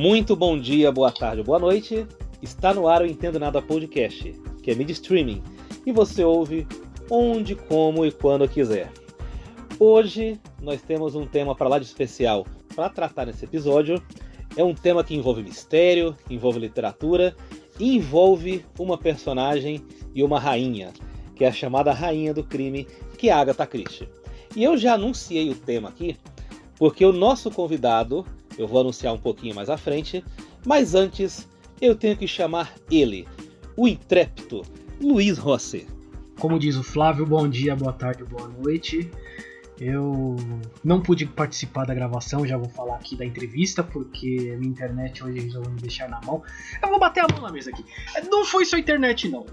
Muito bom dia, boa tarde, boa noite. Está no ar o Entendo Nada Podcast, que é mídia streaming, e você ouve onde, como e quando quiser. Hoje nós temos um tema para lá de especial para tratar nesse episódio. É um tema que envolve mistério, que envolve literatura e envolve uma personagem e uma rainha, que é a chamada Rainha do Crime, que é a Agatha Christie. E eu já anunciei o tema aqui, porque o nosso convidado, eu vou anunciar um pouquinho mais à frente, mas antes eu tenho que chamar ele, o intrépido Luiz Rossi. Como diz o Flávio, bom dia, boa tarde, boa noite. Eu não pude participar da gravação, já vou falar aqui da entrevista, porque a minha internet hoje resolveu me deixar na mão. Eu vou bater a mão na mesa aqui. Não foi só a internet, não.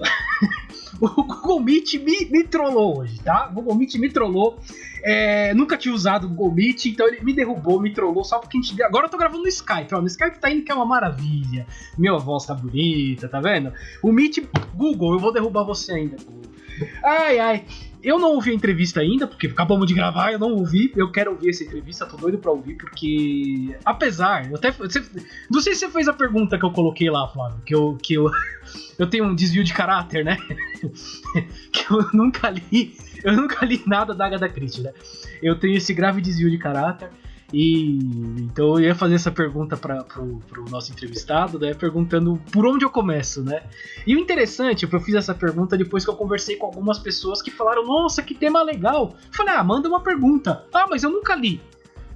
O Google Meet me trollou hoje, tá? O Google Meet me trollou. Nunca tinha usado o Google Meet, então ele me derrubou, me trollou só porque a gente... Agora eu tô gravando no Skype, ó. No Skype tá indo que é uma maravilha. Minha voz tá bonita, tá vendo? O Meet, Google, eu vou derrubar você ainda, Google. Ai. Eu não ouvi a entrevista ainda, porque acabamos de gravar, eu não ouvi. Eu quero ouvir essa entrevista, tô doido pra ouvir, porque... Apesar, não sei se você fez a pergunta que eu coloquei lá, Flávio, que eu tenho um desvio de caráter, né? Que eu nunca li nada da Agatha Christie, né? Eu tenho esse grave desvio de caráter. E então eu ia fazer essa pergunta pro nosso entrevistado, né, perguntando por onde eu começo, né? E o interessante é que eu fiz essa pergunta depois que eu conversei com algumas pessoas que falaram: nossa, que tema legal. Eu falei: manda uma pergunta. Mas eu nunca li.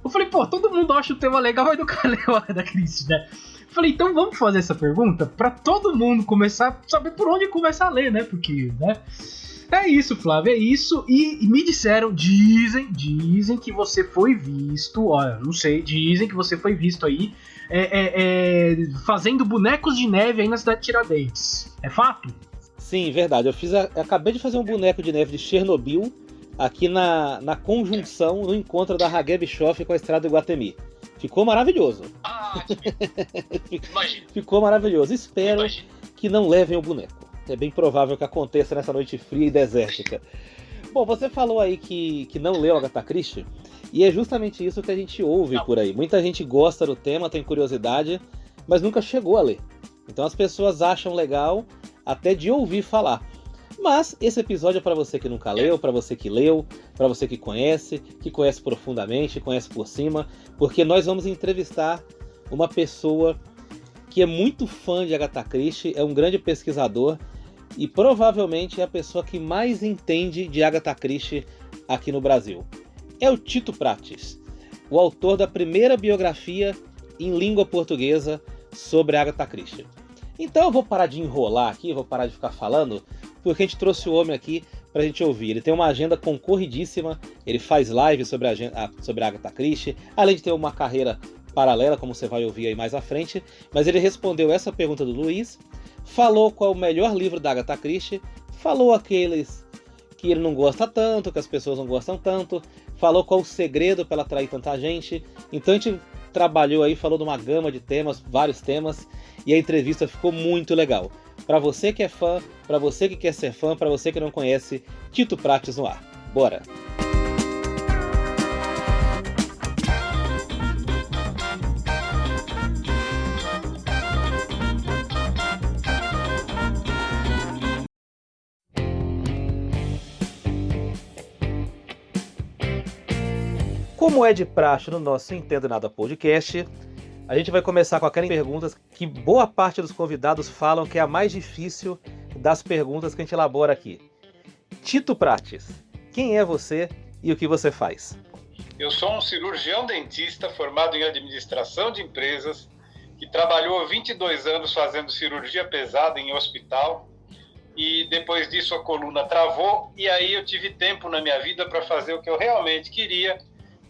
Eu falei: pô, todo mundo acha o tema legal, mas nunca leu a da Christie, né? Eu falei: então vamos fazer essa pergunta pra todo mundo começar a saber por onde começar a ler, né? Porque, né? É isso, Flávio, é isso. E me disseram, dizem que você foi visto, olha, não sei, dizem que você foi visto aí fazendo bonecos de neve aí na cidade de Tiradentes. É fato? Sim, verdade. Eu acabei de fazer um boneco de neve de Chernobyl aqui na conjunção, no encontro da Hagia Bischoff com a estrada do Iguatemi. Ficou maravilhoso. Imagina. Ficou maravilhoso. Espero que não levem o boneco. É bem provável que aconteça nessa noite fria e desértica. Bom, você falou aí que não leu Agatha Christie, e é justamente isso que a gente ouve por aí. Muita gente gosta do tema, tem curiosidade, mas nunca chegou a ler. Então as pessoas acham legal até de ouvir falar. Mas esse episódio é para você que nunca leu, para você que leu, para você que conhece profundamente, conhece por cima, porque nós vamos entrevistar uma pessoa que é muito fã de Agatha Christie, é um grande pesquisador e provavelmente é a pessoa que mais entende de Agatha Christie aqui no Brasil. É o Tito Prates, o autor da primeira biografia em língua portuguesa sobre Agatha Christie. Então eu vou parar de enrolar aqui, vou parar de ficar falando, porque a gente trouxe o homem aqui pra gente ouvir. Ele tem uma agenda concorridíssima, ele faz lives sobre a Agatha Christie, além de ter uma carreira paralela, como você vai ouvir aí mais à frente, mas ele respondeu essa pergunta do Luiz, falou qual é o melhor livro da Agatha Christie, falou aqueles que ele não gosta tanto, que as pessoas não gostam tanto, falou qual o segredo para ela atrair tanta gente. Então a gente trabalhou aí, falou de uma gama de temas, vários temas, e a entrevista ficou muito legal. Para você que é fã, para você que quer ser fã, para você que não conhece, Tito Prates no ar. Bora! Como é de praxe no nosso Entendo Nada Podcast, a gente vai começar com aquelas perguntas que boa parte dos convidados falam que é a mais difícil das perguntas que a gente elabora aqui. Tito Prates, quem é você e o que você faz? Eu sou um cirurgião dentista formado em administração de empresas que trabalhou 22 anos fazendo cirurgia pesada em hospital e depois disso a coluna travou e aí eu tive tempo na minha vida para fazer o que eu realmente queria,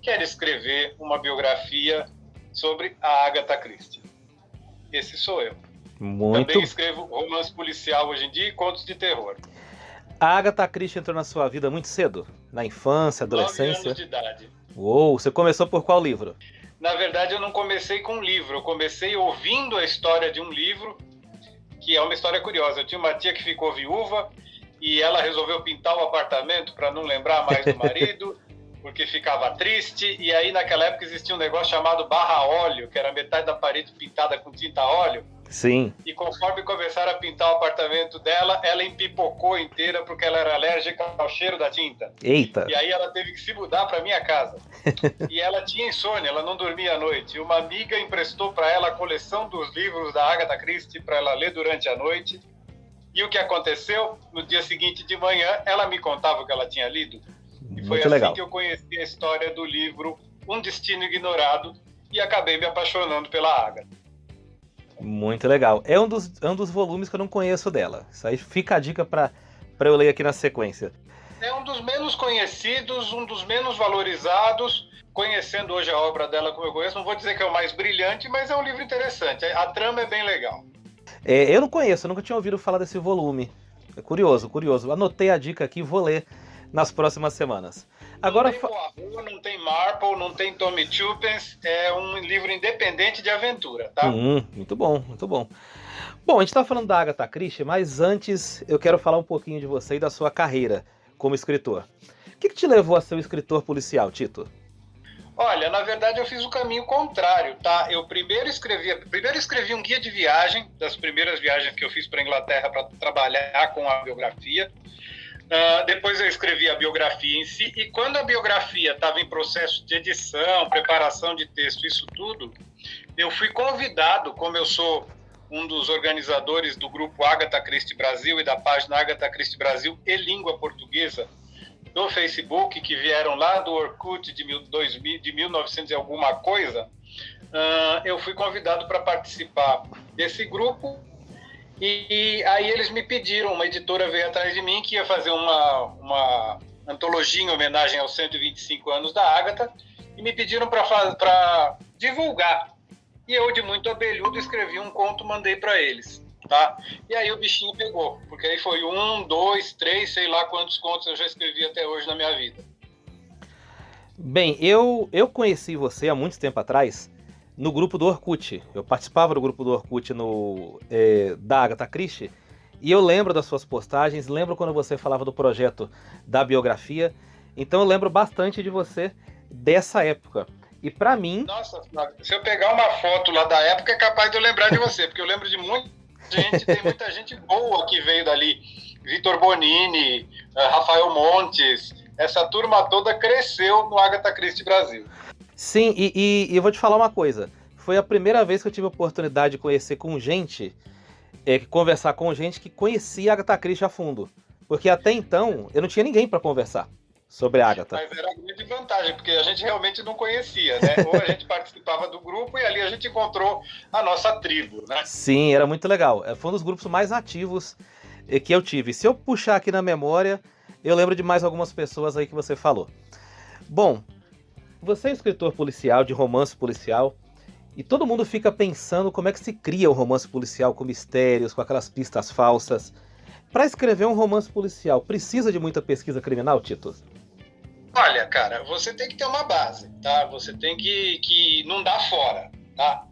que era escrever uma biografia sobre a Agatha Christie. Esse sou eu. Também escrevo romance policial hoje em dia e contos de terror. A Agatha Christie entrou na sua vida muito cedo? Na infância, adolescência? 9 anos de idade. Uou, você começou por qual livro? Na verdade, eu não comecei com um livro. Eu comecei ouvindo a história de um livro, que é uma história curiosa. Eu tinha uma tia que ficou viúva e ela resolveu pintar o apartamento para não lembrar mais do marido. porque ficava triste, e aí naquela época existia um negócio chamado barra óleo, que era metade da parede pintada com tinta óleo. Sim. E conforme começaram a pintar o apartamento dela, ela empipocou inteira porque ela era alérgica ao cheiro da tinta. Eita! E aí ela teve que se mudar para minha casa. E ela tinha insônia, ela não dormia à noite. E uma amiga emprestou para ela a coleção dos livros da Agatha Christie para ela ler durante a noite. E o que aconteceu? No dia seguinte de manhã, ela me contava o que ela tinha lido. E foi Muito legal. assim que eu conheci a história do livro Um Destino Ignorado e acabei me apaixonando pela Agatha. Muito legal. É um dos volumes que eu não conheço dela. Isso aí fica a dica para eu ler aqui na sequência. É um dos menos conhecidos, um dos menos valorizados. Conhecendo hoje a obra dela como eu conheço, não vou dizer que é o mais brilhante, mas é um livro interessante. A trama é bem legal. Eu não conheço, eu nunca tinha ouvido falar desse volume. É curioso. Anotei a dica aqui e vou ler nas próximas semanas. Agora, não tem Poirot, não tem Marple, não tem Tommy Tuppence, é um livro independente de aventura, tá? Muito bom, muito bom. Bom, a gente tá falando da Agatha Christie, mas antes eu quero falar um pouquinho de você e da sua carreira como escritor. O que te levou a ser um escritor policial, Tito? Olha, na verdade eu fiz o caminho contrário, tá? Eu primeiro escrevi um guia de viagem, das primeiras viagens que eu fiz para a Inglaterra para trabalhar com a biografia. Depois eu escrevi a biografia em si, e quando a biografia estava em processo de edição, preparação de texto, isso tudo, eu fui convidado, como eu sou um dos organizadores do grupo Agatha Christie Brasil e da página Agatha Christie Brasil e Língua Portuguesa do Facebook, que vieram lá do Orkut de 1900 e alguma coisa, eu fui convidado para participar desse grupo. E aí eles me pediram, uma editora veio atrás de mim que ia fazer uma antologia em homenagem aos 125 anos da Agatha, e me pediram para divulgar. E eu, de muito abelhudo, escrevi um conto, mandei para eles, tá? E aí o bichinho pegou, porque aí foi 1, 2, 3, sei lá quantos contos eu já escrevi até hoje na minha vida. Bem, eu conheci você há muito tempo atrás no grupo do Orkut. Eu participava do grupo do Orkut da Agatha Christie, e eu lembro das suas postagens, lembro quando você falava do projeto da biografia, então eu lembro bastante de você dessa época. E pra mim... Nossa, se eu pegar uma foto lá da época é capaz de eu lembrar de você, porque eu lembro de muita gente, tem muita gente boa que veio dali. Vitor Bonini, Rafael Montes, essa turma toda cresceu no Agatha Christie Brasil. Sim, e eu vou te falar uma coisa. Foi a primeira vez que eu tive a oportunidade de conhecer com gente, conversar com gente que conhecia a Agatha Christie a fundo. Porque até então eu não tinha ninguém para conversar sobre a Agatha. Mas era grande vantagem, porque a gente realmente não conhecia, né? Ou a gente participava do grupo e ali a gente encontrou a nossa tribo, né? Sim, era muito legal. Foi um dos grupos mais ativos que eu tive. Se eu puxar aqui na memória, eu lembro de mais algumas pessoas aí que você falou. Bom, você é escritor policial, de romance policial, e todo mundo fica pensando como é que se cria um romance policial com mistérios, com aquelas pistas falsas. Para escrever um romance policial, precisa de muita pesquisa criminal, Tito? Olha, cara, você tem que ter uma base, tá? Você tem que não dar fora, tá?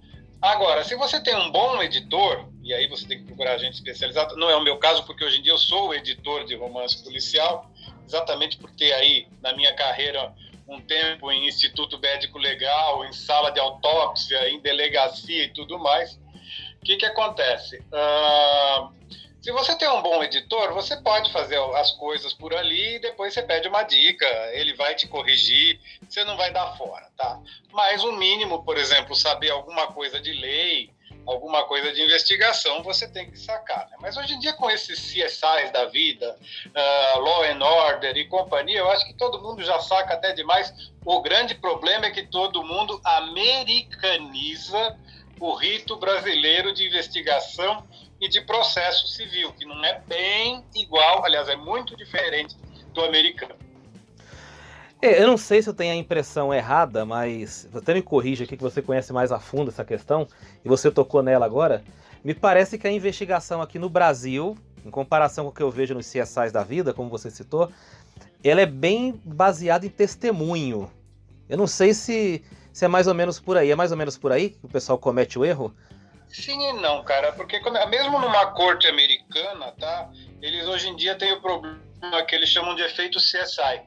Agora, se você tem um bom editor, e aí você tem que procurar gente especializada, não é o meu caso, porque hoje em dia eu sou editor de romance policial, exatamente por ter aí, na minha carreira, um tempo em instituto médico legal, em sala de autópsia, em delegacia e tudo mais. O que acontece? Se você tem um bom editor, você pode fazer as coisas por ali e depois você pede uma dica, ele vai te corrigir, você não vai dar fora, tá? Mas o mínimo, por exemplo, saber alguma coisa de lei, alguma coisa de investigação, você tem que sacar, né? Mas hoje em dia, com esses CSIs da vida, Law and Order e companhia, eu acho que todo mundo já saca até demais. O grande problema é que todo mundo americaniza o rito brasileiro de investigação e de processo civil, que não é bem igual, aliás, é muito diferente do americano. Eu não sei se eu tenho a impressão errada, mas até me corrija aqui que você conhece mais a fundo essa questão, e você tocou nela agora. Me parece que a investigação aqui no Brasil, em comparação com o que eu vejo nos CSIs da vida, como você citou, ela é bem baseada em testemunho. Eu não sei se é mais ou menos por aí. É mais ou menos por aí que o pessoal comete o erro? Sim e não, cara, porque mesmo numa corte americana, tá? Eles hoje em dia têm o problema que eles chamam de efeito CSI.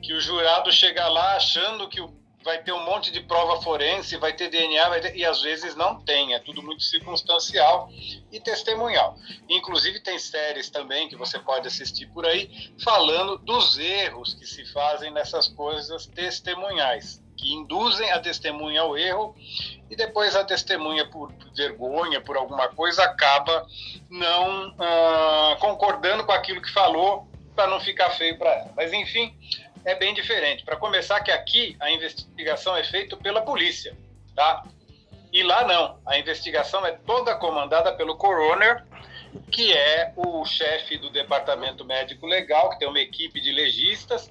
que o jurado chega lá achando que vai ter um monte de prova forense, vai ter DNA, e às vezes não tem, é tudo muito circunstancial e testemunhal. Inclusive tem séries também que você pode assistir por aí, falando dos erros que se fazem nessas coisas testemunhais, que induzem a testemunha ao erro, e depois a testemunha, por vergonha, por alguma coisa, acaba não concordando com aquilo que falou, para não ficar feio para ela. Mas, enfim, é bem diferente. Para começar, que aqui a investigação é feita pela polícia, tá? E lá não. A investigação é toda comandada pelo coroner, que é o chefe do departamento médico legal, que tem uma equipe de legistas,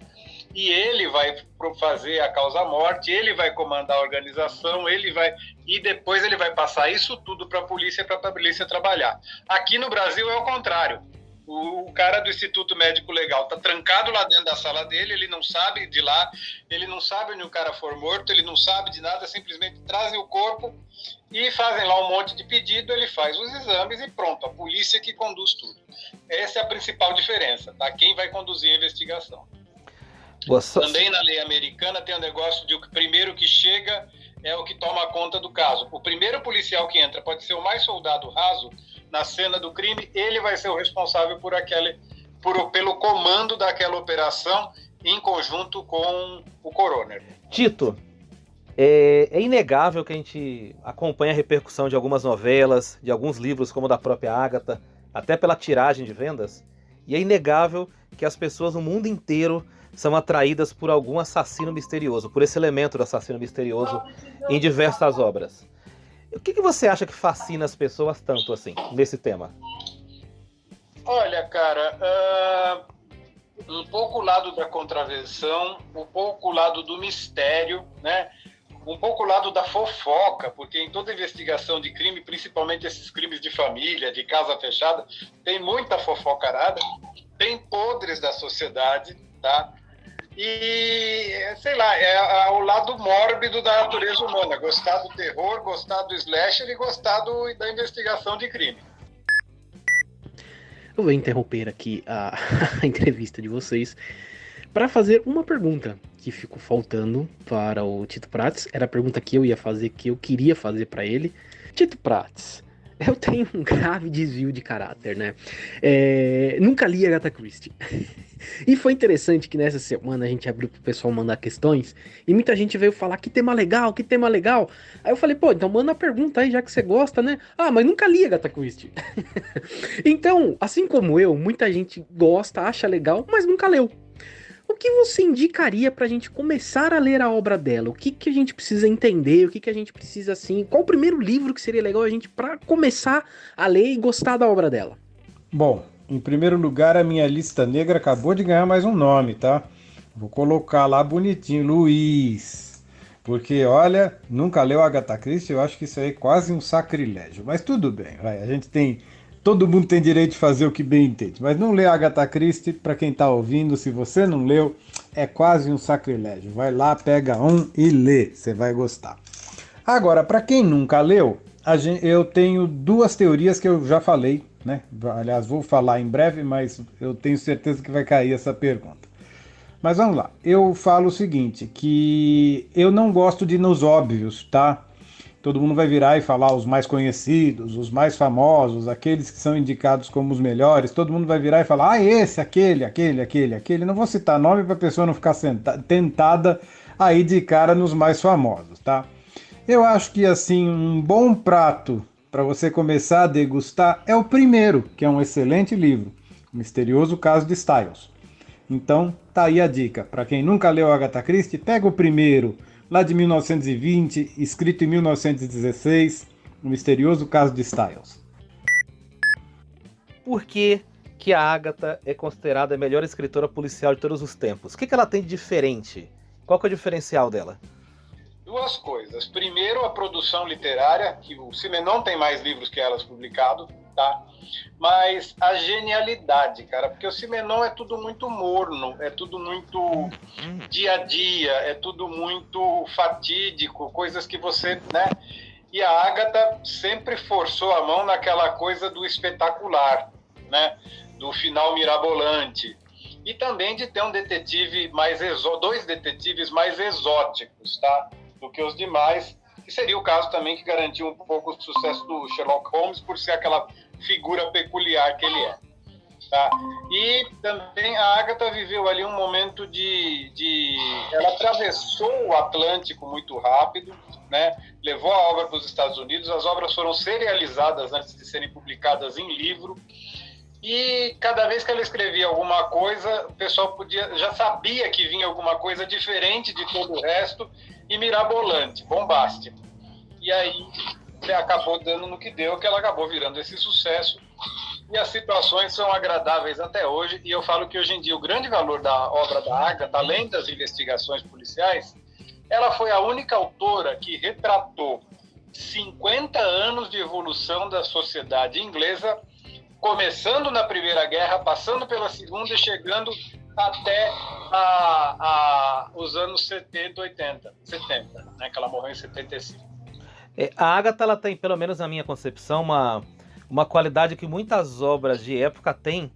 e ele vai fazer a causa-morte, ele vai comandar a organização, e depois ele vai passar isso tudo para a polícia trabalhar. Aqui no Brasil é o contrário. O cara do Instituto Médico Legal está trancado lá dentro da sala dele, ele não sabe de lá, ele não sabe onde o cara for morto, ele não sabe de nada, simplesmente trazem o corpo e fazem lá um monte de pedido, ele faz os exames e pronto, a polícia que conduz tudo. Essa é a principal diferença, tá? Quem vai conduzir a investigação. Também na lei americana tem um negócio de o primeiro que chega é o que toma conta do caso. O primeiro policial que entra pode ser o mais soldado raso na cena do crime, ele vai ser o responsável pelo comando daquela operação em conjunto com o coroner. Tito, é inegável que a gente acompanha a repercussão de algumas novelas, de alguns livros como o da própria Agatha, até pela tiragem de vendas, e é inegável que as pessoas no mundo inteiro são atraídas por algum assassino misterioso, por esse elemento do assassino misterioso em diversas obras. O que você acha que fascina as pessoas tanto assim, nesse tema? Olha, cara, um pouco o lado da contravenção, um pouco o lado do mistério, né? Um pouco o lado da fofoca, porque em toda investigação de crime, principalmente esses crimes de família, de casa fechada, tem muita fofocarada, tem podres da sociedade, tá? E, sei lá, é o lado mórbido da natureza humana, gostar do terror, gostar do slasher e gostar da investigação de crime. Eu vou interromper aqui a entrevista de vocês para fazer uma pergunta que ficou faltando para o Tito Prates. Era a pergunta que eu ia fazer, que eu queria fazer para ele. Tito Prates, eu tenho um grave desvio de caráter, né? Nunca li Agatha Christie. E foi interessante que nessa semana a gente abriu pro pessoal mandar questões e muita gente veio falar que tema legal, que tema legal. Aí eu falei, pô, então manda a pergunta aí, já que você gosta, né? Ah, mas nunca li Agatha Christie. Então, assim como eu, muita gente gosta, acha legal, mas nunca leu. O que você indicaria pra gente começar a ler a obra dela? O que a gente precisa entender? O que a gente precisa, assim... Qual o primeiro livro que seria legal a gente pra começar a ler e gostar da obra dela? Bom, em primeiro lugar, a minha lista negra acabou de ganhar mais um nome, tá? Vou colocar lá bonitinho, Luiz. Porque, olha, nunca leu Agatha Christie, eu acho que isso aí é quase um sacrilégio. Mas tudo bem, vai. Todo mundo tem direito de fazer o que bem entende. Mas não lê Agatha Christie, para quem tá ouvindo, se você não leu, é quase um sacrilégio. Vai lá, pega um e lê, você vai gostar. Agora, para quem nunca leu, eu tenho duas teorias que eu já falei, né? Aliás, vou falar em breve, mas eu tenho certeza que vai cair essa pergunta. Mas vamos lá. Eu falo o seguinte, que eu não gosto de ir nos óbvios, tá? Todo mundo vai virar e falar os mais conhecidos, os mais famosos, aqueles que são indicados como os melhores. Todo mundo vai virar e falar, esse, aquele. Não vou citar nome para a pessoa não ficar tentada a ir de cara nos mais famosos, tá? Eu acho que, assim, um bom prato para você começar a degustar é o primeiro, que é um excelente livro, O Misterioso Caso de Styles. Então, tá aí a dica. Para quem nunca leu Agatha Christie, pega o primeiro, lá de 1920, escrito em 1916, O Misterioso Caso de Styles. Por que a Agatha é considerada a melhor escritora policial de todos os tempos? O que ela tem de diferente? Qual que é o diferencial dela? Duas coisas. Primeiro, a produção literária, que o Simenon tem mais livros que elas publicados, tá? Mas a genialidade, cara, porque o Simenon é tudo muito morno, é tudo muito dia a dia, é tudo muito fatídico, coisas que você, né? E a Agatha sempre forçou a mão naquela coisa do espetacular, né? Do final mirabolante. e também de ter um detetive dois detetives mais exóticos, tá? Do que os demais, que seria o caso também que garantiu um pouco o sucesso do Sherlock Holmes por ser aquela figura peculiar que ele é. Tá? E também a Agatha viveu ali um momento ela atravessou o Atlântico muito rápido, né? Levou a obra para os Estados Unidos, as obras foram serializadas antes de serem publicadas em livro, e cada vez que ela escrevia alguma coisa, o pessoal já sabia que vinha alguma coisa diferente de todo o resto e mirabolante, bombástico. E aí acabou dando no que deu, que ela acabou virando esse sucesso. E as situações são agradáveis até hoje, e eu falo que hoje em dia o grande valor da obra da Agatha, além das investigações policiais, ela foi a única autora que retratou 50 anos de evolução da sociedade inglesa, começando na Primeira Guerra, passando pela Segunda e chegando até os anos 70, 80, 70, né, que ela morreu em 75. A Agatha, ela tem, pelo menos na minha concepção, uma qualidade que muitas obras de época têm,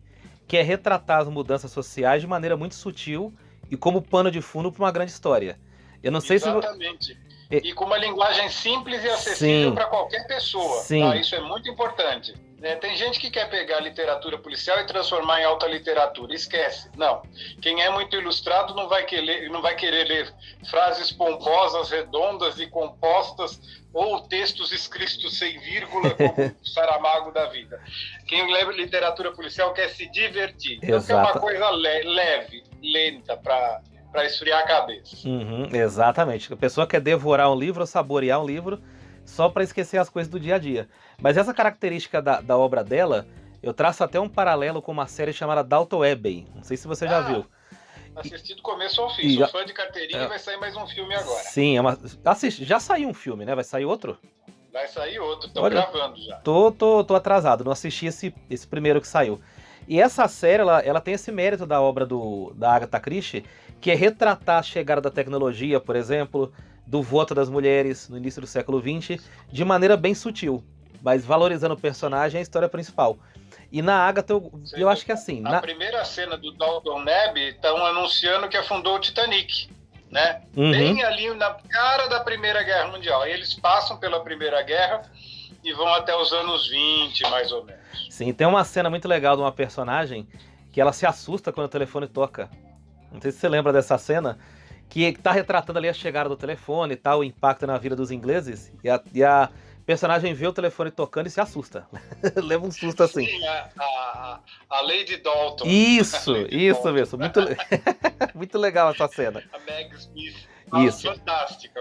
que é retratar as mudanças sociais de maneira muito sutil e como pano de fundo para uma grande história. Eu não sei Exatamente. E com uma linguagem simples e acessível para qualquer pessoa. Tá? Isso é muito importante. Tem gente que quer pegar a literatura policial e transformar em alta literatura. Esquece. Não. Quem é muito ilustrado não vai querer ler frases pomposas, redondas e compostas, ou textos escritos sem vírgula, como o Saramago da vida. Quem lê literatura policial quer se divertir. Então é uma coisa leve, lenta, para esfriar a cabeça. Exatamente. A pessoa quer devorar um livro, saborear um livro, só para esquecer as coisas do dia a dia. Mas essa característica da obra dela, eu traço até um paralelo com uma série chamada Downton Abbey. Não sei se você já viu. Assisti do começo ao fim. Sou fã de carteirinha e vai sair mais um filme agora. Sim, já saiu um filme, né? Vai sair outro? Vai sair outro, estão gravando já. Tô atrasado, não assisti esse primeiro que saiu. E essa série, ela tem esse mérito da obra da Agatha Christie, que é retratar a chegada da tecnologia, por exemplo, do voto das mulheres no início do século XX, de maneira bem sutil, mas valorizando o personagem e a história principal. E na Agatha, eu acho que é assim... A primeira cena do Downton Abbey estão anunciando que afundou o Titanic, né? Bem ali na cara da Primeira Guerra Mundial. Aí eles passam pela Primeira Guerra e vão até os anos 20, mais ou menos. Sim, tem uma cena muito legal de uma personagem que ela se assusta quando o telefone toca. Não sei se você lembra dessa cena, que tá retratando ali a chegada do telefone e tal, o impacto na vida dos ingleses, e a personagem vê o telefone tocando e se assusta. Leva um susto assim. Sim, a Lady Dalton. Isso mesmo. Muito, muito legal essa cena. A Meg Smith. Isso.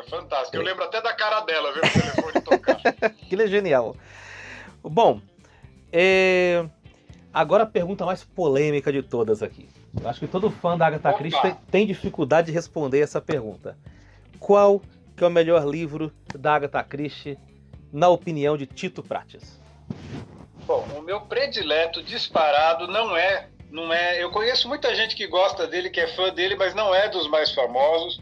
Fantástica. Eu lembro até da cara dela vendo o telefone tocar. Aquilo é genial. Bom, agora a pergunta mais polêmica de todas aqui. Eu acho que todo fã da Agatha Christie tem dificuldade de responder essa pergunta. Qual que é o melhor livro da Agatha Christie, na opinião de Tito Prates? Bom, o meu predileto disparado não é... Eu conheço muita gente que gosta dele, que é fã dele, mas não é dos mais famosos.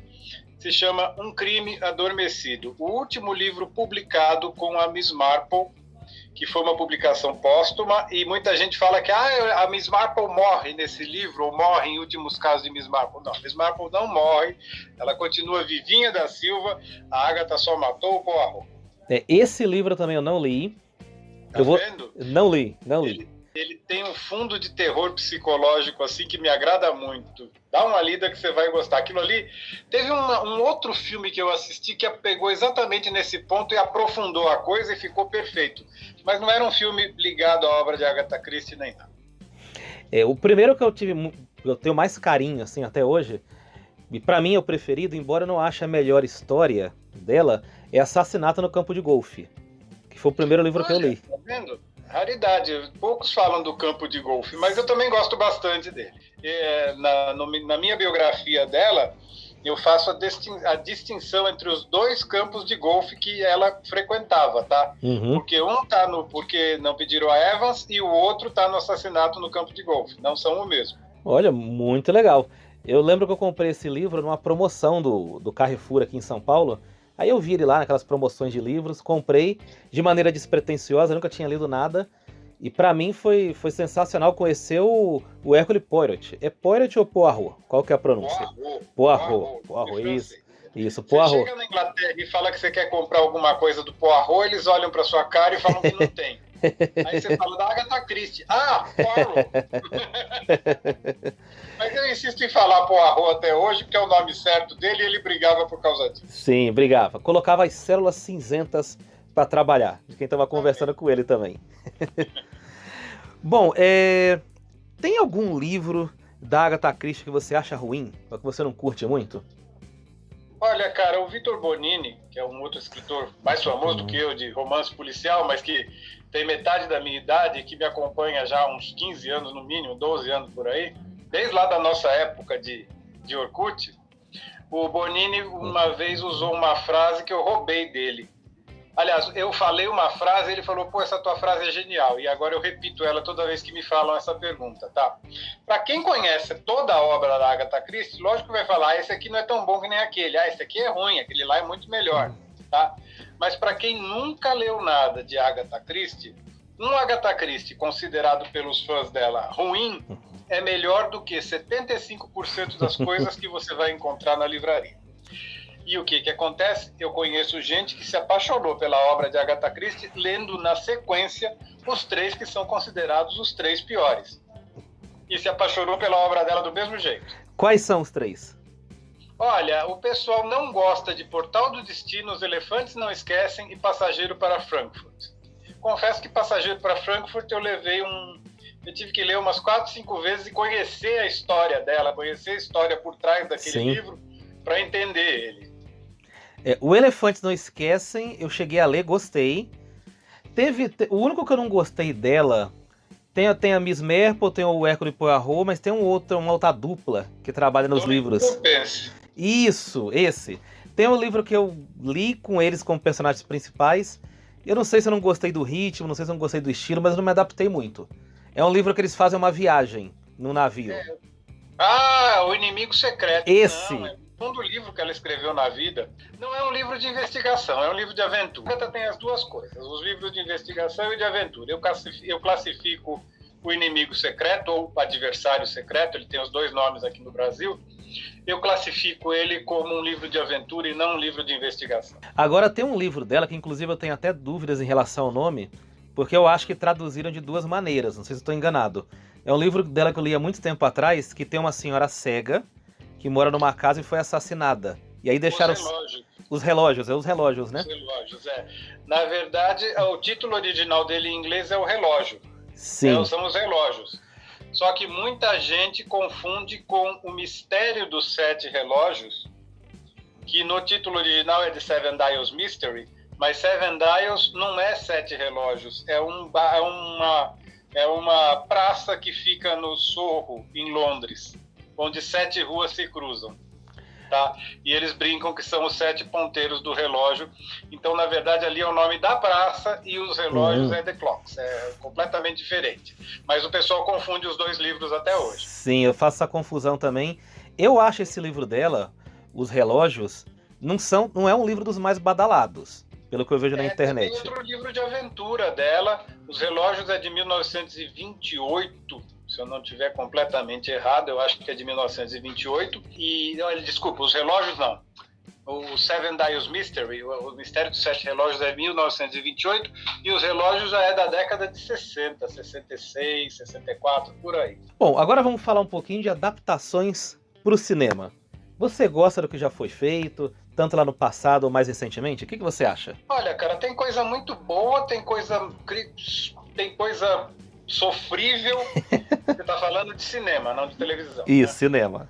Se chama Um Crime Adormecido. O último livro publicado com a Miss Marple, que foi uma publicação póstuma, e muita gente fala que a Miss Marple morre nesse livro, ou morre em Últimos Casos de Miss Marple. Não, Miss Marple não morre, ela continua vivinha da Silva, a Agatha só matou o Poirot. Esse livro também eu não li. Vendo? Não li. Ele tem um fundo de terror psicológico assim que me agrada muito. Dá uma lida que você vai gostar. Aquilo ali... Teve um outro filme que eu assisti que pegou exatamente nesse ponto e aprofundou a coisa e ficou perfeito. Mas não era um filme ligado à obra de Agatha Christie nem nada. O primeiro que eu tenho mais carinho assim até hoje, e pra mim é o preferido, embora eu não ache a melhor história dela, é Assassinato no Campo de Golfe, que foi o primeiro livro que eu li. Tá vendo? Raridade, poucos falam do Campo de Golfe, mas eu também gosto bastante dele. Na minha biografia dela, eu faço a distinção entre os dois campos de golfe que ela frequentava, tá? Porque um tá no Porque Não Pediram a Evans e o outro tá no Assassinato no Campo de Golfe, não são o mesmo. Olha, muito legal. Eu lembro que eu comprei esse livro numa promoção do Carrefour aqui em São Paulo. Aí eu vi ele lá naquelas promoções de livros, comprei de maneira despretensiosa, nunca tinha lido nada. E pra mim foi sensacional conhecer o Hercule Poirot. É Poirot ou Poirot? Qual que é a pronúncia? Poirot, isso. Isso, Você Poirot. chega na Inglaterra e fala que você quer comprar alguma coisa do Poirot, eles olham pra sua cara e falam que não tem. Aí você fala da Agatha Christie. Ah, Poirot. Mas eu insisto em falar Poirot até hoje, porque é o nome certo dele e ele brigava por causa disso. Sim, brigava. Colocava as células cinzentas pra trabalhar, de quem tava conversando com ele também. Bom, tem algum livro da Agatha Christie que você acha ruim? Ou que você não curte muito? Olha, cara, o Vitor Bonini, que é um outro escritor mais famoso do que eu, de romance policial, mas que tem metade da minha idade e que me acompanha já há uns 15 anos, no mínimo, 12 anos por aí, desde lá da nossa época de Orkut, o Bonini uma vez usou uma frase que eu roubei dele. Aliás, eu falei uma frase e ele falou, pô, essa tua frase é genial. E agora eu repito ela toda vez que me falam essa pergunta, tá? Para quem conhece toda a obra da Agatha Christie, lógico que vai falar, esse aqui não é tão bom que nem aquele. Ah, esse aqui é ruim, aquele lá é muito melhor, tá? Mas para quem nunca leu nada de Agatha Christie, um Agatha Christie considerado pelos fãs dela ruim é melhor do que 75% das coisas que você vai encontrar na livraria. E o que acontece? Eu conheço gente que se apaixonou pela obra de Agatha Christie lendo na sequência os 3 que são considerados os 3 piores. E se apaixonou pela obra dela do mesmo jeito. Quais são os 3? Olha, o pessoal não gosta de Portal do Destino, Os Elefantes Não Esquecem e Passageiro para Frankfurt. Confesso que Passageiro para Frankfurt eu tive que ler umas 4, 5 vezes e conhecer a história dela, conhecer a história por trás daquele livro para entender ele. O Elefantes Não Esquecem, eu cheguei a ler, gostei. O único que eu não gostei dela, tem a Miss Marple, tem o Hercule Poirot, mas tem uma outra dupla que trabalha nos livros. Isso, esse. Tem um livro que eu li com eles como personagens principais. Eu não sei se eu não gostei do ritmo, não sei se eu não gostei do estilo, mas eu não me adaptei muito. É um livro que eles fazem uma viagem no navio. O Inimigo Secreto. Esse. Não, o segundo livro que ela escreveu na vida não é um livro de investigação, é um livro de aventura. Ela tem as duas coisas, os livros de investigação e de aventura. Eu classifico o Inimigo Secreto, ou o Adversário Secreto, ele tem os 2 nomes aqui no Brasil, eu classifico ele como um livro de aventura e não um livro de investigação. Agora tem um livro dela, que inclusive eu tenho até dúvidas em relação ao nome, porque eu acho que traduziram de 2 maneiras, não sei se estou enganado. É um livro dela que eu li há muito tempo atrás, que tem uma senhora cega, que mora numa casa e foi assassinada. E aí deixaram os relógios, né? Os relógios, Na verdade, o título original dele em inglês é O Relógio. Sim. São os relógios. Só que muita gente confunde com O Mistério dos 7 Relógios, que no título original é The Seven Dials Mystery, mas Seven Dials não é 7 relógios, é uma praça que fica no Soho, em Londres, onde 7 ruas se cruzam, tá? E eles brincam que são os 7 ponteiros do relógio. Então, na verdade, ali é o nome da praça e os relógios é The Clocks. É completamente diferente. Mas o pessoal confunde os 2 livros até hoje. Sim, eu faço essa confusão também. Eu acho esse livro dela, Os Relógios, não é um livro dos mais badalados, pelo que eu vejo na internet. Tem outro livro de aventura dela, Os Relógios é de 1928, se eu não estiver completamente errado, eu acho que é de 1928. Desculpa, Os Relógios não. O Seven Dials Mystery, o Mistério dos 7 Relógios é de 1928 e Os Relógios já é da década de 60, 66, 64, por aí. Bom, agora vamos falar um pouquinho de adaptações para o cinema. Você gosta do que já foi feito, tanto lá no passado ou mais recentemente? O que você acha? Olha, cara, tem coisa muito boa, tem coisa sofrível. Você tá falando de cinema, não de televisão. Isso, né? Cinema.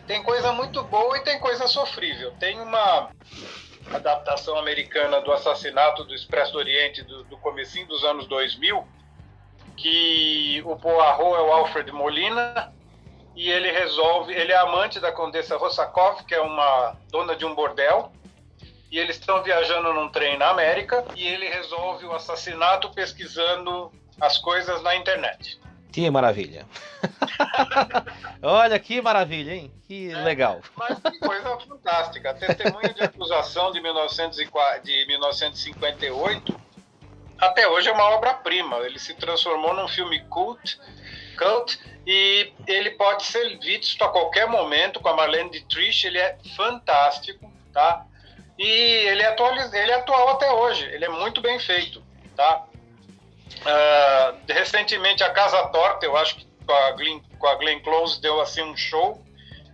Tem coisa muito boa e tem coisa sofrível. Tem uma adaptação americana do Assassinato do Expresso do Oriente do comecinho dos anos 2000, que o Poirot é o Alfred Molina e ele é amante da Condessa Rossakoff, que é uma dona de um bordel, e eles estão viajando num trem na América e ele resolve o assassinato pesquisando as coisas na internet. Que maravilha. Olha que maravilha, hein? Que legal. Mas que coisa fantástica. A testemunha de acusação de 1958 até hoje é uma obra-prima. Ele se transformou num filme cult, e ele pode ser visto a qualquer momento com a Marlene Dietrich. Ele é fantástico, tá? E ele é atual até hoje. Ele é muito bem feito, tá? Recentemente, A Casa Torta, eu acho que com a Glenn Close deu assim um show.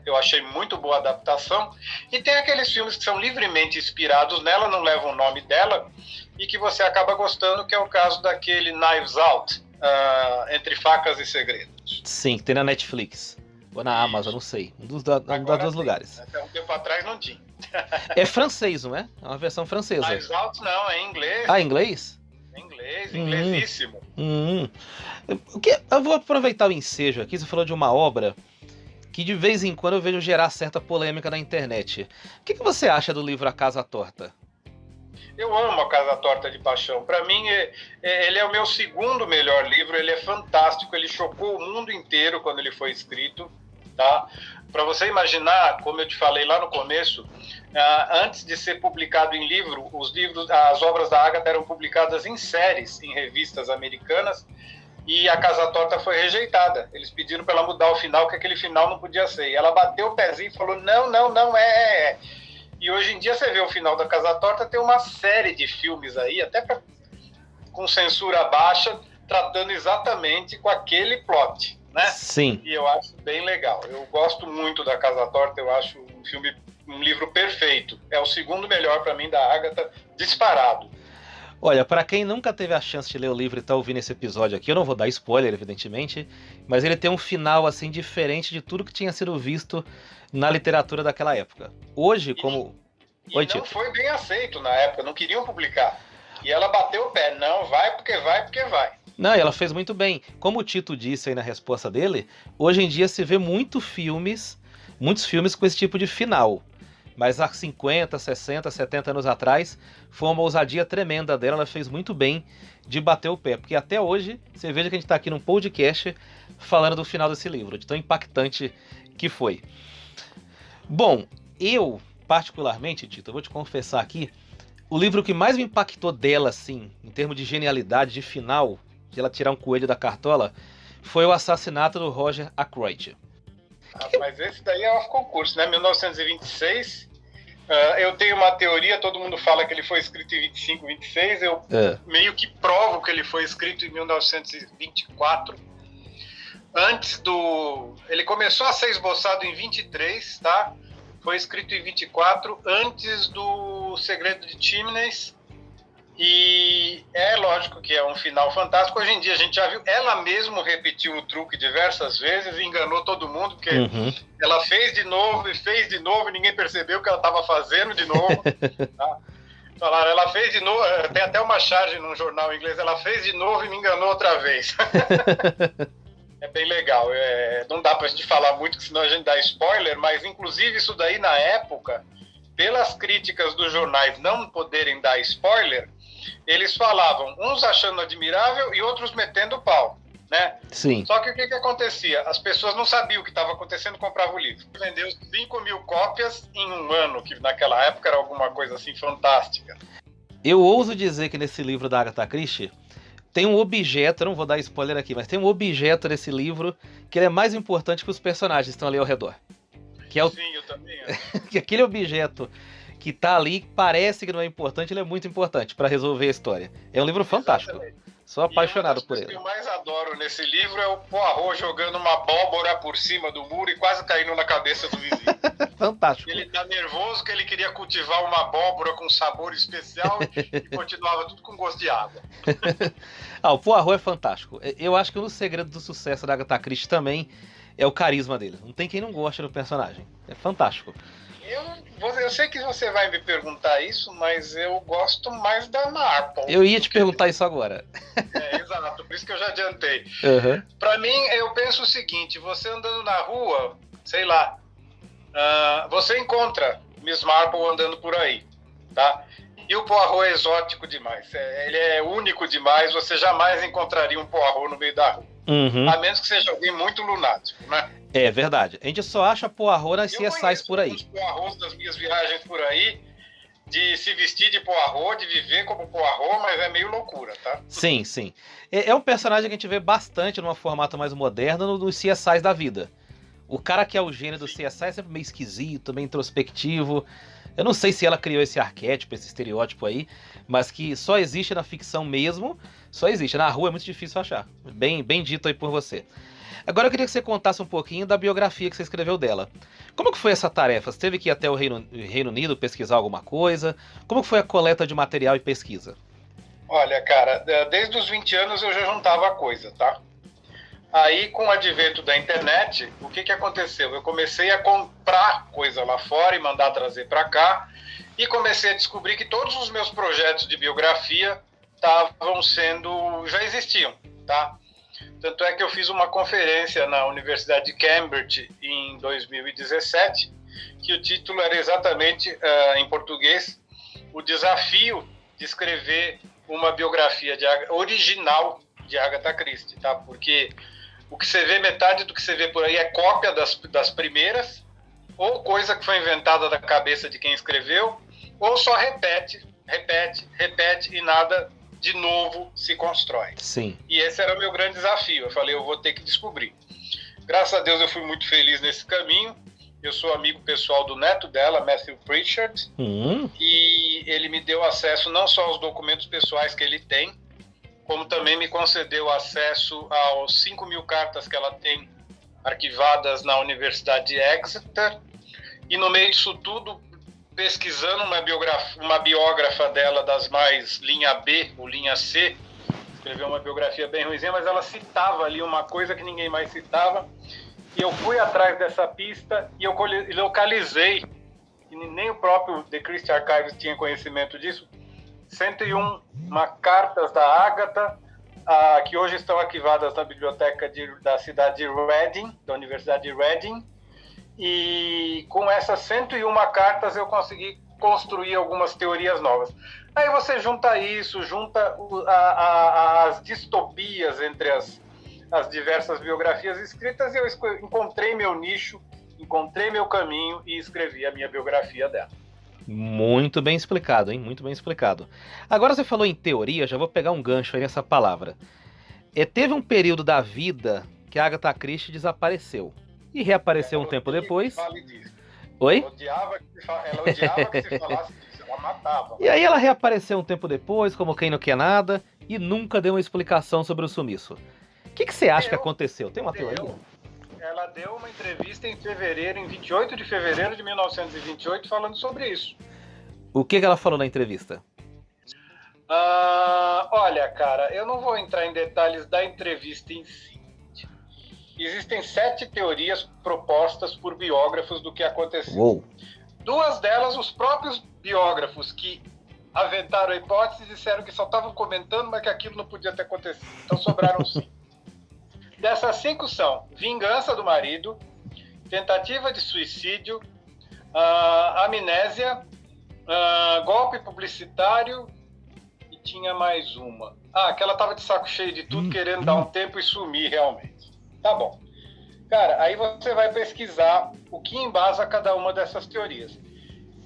Eu achei muito boa a adaptação. E tem aqueles filmes que são livremente inspirados nela, não levam o nome dela, e que você acaba gostando, que é o caso daquele Knives Out, Entre Facas e Segredos. Sim, tem na Netflix. Ou na Amazon, não sei. Um dos dois lugares. Até um tempo atrás não tinha. É francês, não é? É uma versão francesa. Knives Out não, é em inglês. Ah, inglês? É inglês, inglesíssimo. Eu vou aproveitar o ensejo aqui. Você falou de uma obra que de vez em quando eu vejo gerar certa polêmica na internet. O que você acha do livro A Casa Torta? Eu amo A Casa Torta de Paixão. Para mim, ele é o meu segundo melhor livro. Ele é fantástico. Ele chocou o mundo inteiro quando ele foi escrito, tá? Para você imaginar, como eu te falei lá no começo, antes de ser publicado em livro, as obras da Agatha eram publicadas em séries, em revistas americanas, e A Casa Torta foi rejeitada. Eles pediram para ela mudar o final, que aquele final não podia ser. E ela bateu o pezinho e falou, não é. E hoje em dia você vê o final da Casa Torta, tem uma série de filmes aí, até com censura baixa, tratando exatamente com aquele plot, né? Sim. E eu acho bem legal. Eu gosto muito da Casa Torta, eu acho um livro perfeito. É o segundo melhor para mim da Agatha, disparado. Olha, para quem nunca teve a chance de ler o livro e tá ouvindo esse episódio aqui, eu não vou dar spoiler, evidentemente, mas ele tem um final assim diferente de tudo que tinha sido visto na literatura daquela época. Hoje, como... Oi, não foi bem aceito na época, não queriam publicar. E ela bateu o pé, não, vai porque vai. Não, e ela fez muito bem. Como o Tito disse aí na resposta dele, hoje em dia se vê muitos filmes com esse tipo de final. Mas há 50, 60, 70 anos atrás, foi uma ousadia tremenda dela, ela fez muito bem de bater o pé. Porque até hoje, você veja que a gente está aqui num podcast falando do final desse livro, de tão impactante que foi. Bom, eu, particularmente, Tito, eu vou te confessar aqui, o livro que mais me impactou dela, assim, em termos de genialidade, de final, de ela tirar um coelho da cartola, foi O Assassinato do Roger Ackroyd. Mas esse daí é off-concurso, né? 1926... eu tenho uma teoria, todo mundo fala que ele foi escrito em 25, 26, eu meio que provo que ele foi escrito em 1924, ele começou a ser esboçado em 23, tá? Foi escrito em 24, antes do Segredo de Chimneys, e é lógico que é um final fantástico. Hoje em dia a gente já viu, ela mesma repetiu o truque diversas vezes e enganou todo mundo, porque ela fez de novo e ninguém percebeu que ela estava fazendo de novo. Tá? Falaram, ela fez de novo, tem até uma charge num jornal inglês, ela fez de novo e me enganou outra vez. É bem legal, não dá pra gente falar muito, senão a gente dá spoiler, mas inclusive isso daí na época, pelas críticas dos jornais não poderem dar spoiler, eles falavam, uns achando admirável e outros metendo pau, né? Sim. Só que o que acontecia? As pessoas não sabiam o que estava acontecendo, compravam o livro. Vendeu 5.000 cópias em um ano, que naquela época era alguma coisa assim fantástica. Eu ouso dizer que nesse livro da Agatha Christie tem um objeto, eu não vou dar spoiler aqui, mas tem um objeto nesse livro que ele é mais importante que os personagens que estão ali ao redor. Que é o... Sim, eu também acho. Que aquele objeto que tá ali, parece que não é importante, ele é muito importante para resolver a história. É um livro fantástico. Exatamente. Sou apaixonado por ele. O que eu mais adoro nesse livro é o Poirot jogando uma abóbora por cima do muro e quase caindo na cabeça do vizinho. Fantástico. Ele tá nervoso que ele queria cultivar uma abóbora com sabor especial e continuava tudo com gosto de água. O Poirot é fantástico. Eu acho que um dos segredos do sucesso da Agatha Christie também é o carisma dele. Não tem quem não goste do personagem. É fantástico. Eu sei que você vai me perguntar isso, mas eu gosto mais da Marple. Eu ia te perguntar isso agora. Exato, por isso que eu já adiantei. Uhum. Pra mim, eu penso o seguinte, você andando na rua, sei lá, você encontra Miss Marple andando por aí, tá? E o Poirot é exótico demais, ele é único demais, você jamais encontraria um Poirot no meio da rua. Uhum. A menos que seja alguém muito lunático, né? É verdade. A gente só acha Poirot nas CSIs por aí. Os Poirots das minhas viagens por aí, de se vestir de Poirot, de viver como Poirot, mas é meio loucura, tá? Sim, sim. É um personagem que a gente vê bastante num formato mais moderno nos CSIs da vida. O cara que é o gênio do CSI é sempre meio esquisito, meio introspectivo. Eu não sei se ela criou esse arquétipo, esse estereótipo aí, mas que só existe na ficção mesmo, só existe. Na rua é muito difícil achar. Bem dito aí por você. Agora eu queria que você contasse um pouquinho da biografia que você escreveu dela. Como que foi essa tarefa? Você teve que ir até o Reino Unido pesquisar alguma coisa? Como que foi a coleta de material e pesquisa? Olha, cara, desde os 20 anos eu já juntava coisa, tá? Aí, com o advento da internet, o que aconteceu? Eu comecei a comprar coisa lá fora e mandar trazer para cá, e comecei a descobrir que todos os meus projetos de biografia já existiam, tá? Tanto é que eu fiz uma conferência na Universidade de Cambridge em 2017, que o título era exatamente, em português, o desafio de escrever uma biografia original de Agatha Christie, tá? Porque o que você vê, metade do que você vê por aí é cópia das primeiras, ou coisa que foi inventada da cabeça de quem escreveu, ou só repete e nada de novo se constrói. Sim. E esse era o meu grande desafio. Eu falei, eu vou ter que descobrir. Graças a Deus eu fui muito feliz nesse caminho. Eu sou amigo pessoal do neto dela, Matthew Pritchard, e ele me deu acesso não só aos documentos pessoais que ele tem, como também me concedeu acesso aos 5.000 cartas que ela tem arquivadas na Universidade de Exeter. E no meio disso tudo, pesquisando uma biógrafa dela das mais linha B ou linha C, escreveu uma biografia bem ruimzinha, mas ela citava ali uma coisa que ninguém mais citava, e eu fui atrás dessa pista e eu localizei, e nem o próprio The Christie Archives tinha conhecimento disso, 101 cartas da Agatha, que hoje estão arquivadas na biblioteca da cidade de Reading, da Universidade de Reading. E com essas 101 cartas eu consegui construir algumas teorias novas. Aí você junta isso, junta as distopias entre as diversas biografias escritas, e eu encontrei meu nicho, encontrei meu caminho e escrevi a minha biografia dela. Muito bem explicado, hein? Muito bem explicado. Agora você falou em teoria, já vou pegar um gancho aí nessa palavra. Teve um período da vida que a Agatha Christie desapareceu. E reapareceu um tempo depois. Oi? Ela odiava que se falasse disso, ela matava. E aí ela reapareceu um tempo depois, como quem não quer nada, e nunca deu uma explicação sobre o sumiço. O que você acha que aconteceu? Tem uma teoria? Ela deu uma entrevista em 28 de fevereiro de 1928, falando sobre isso. O que ela falou na entrevista? Olha, cara, eu não vou entrar em detalhes da entrevista em si. Existem 7 teorias propostas por biógrafos do que aconteceu. Uou. 2 delas, os próprios biógrafos que aventaram a hipótese disseram que só estavam comentando, mas que aquilo não podia ter acontecido. Então sobraram 5. Dessas 5 são vingança do marido, tentativa de suicídio, amnésia, golpe publicitário, e tinha mais uma. Que ela estava de saco cheio de tudo, querendo dar um tempo e sumir realmente. Tá bom. Cara, aí você vai pesquisar o que embasa cada uma dessas teorias.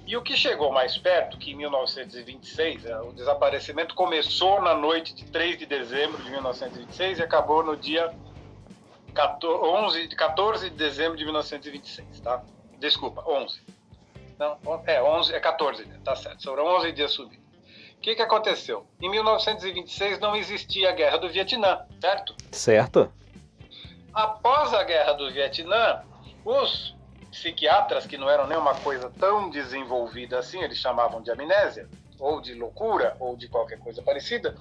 E o que chegou mais perto, que em 1926, o desaparecimento começou na noite de 3 de dezembro de 1926 e acabou no dia 14 de dezembro de 1926, tá? Desculpa, 11. Não, 11, 14, tá certo. Foram 11 dias subindo. O que aconteceu? Em 1926 não existia a Guerra do Vietnã, certo? Certo. Após a Guerra do Vietnã, os psiquiatras, que não eram nem uma coisa tão desenvolvida assim, eles chamavam de amnésia, ou de loucura, ou de qualquer coisa parecida,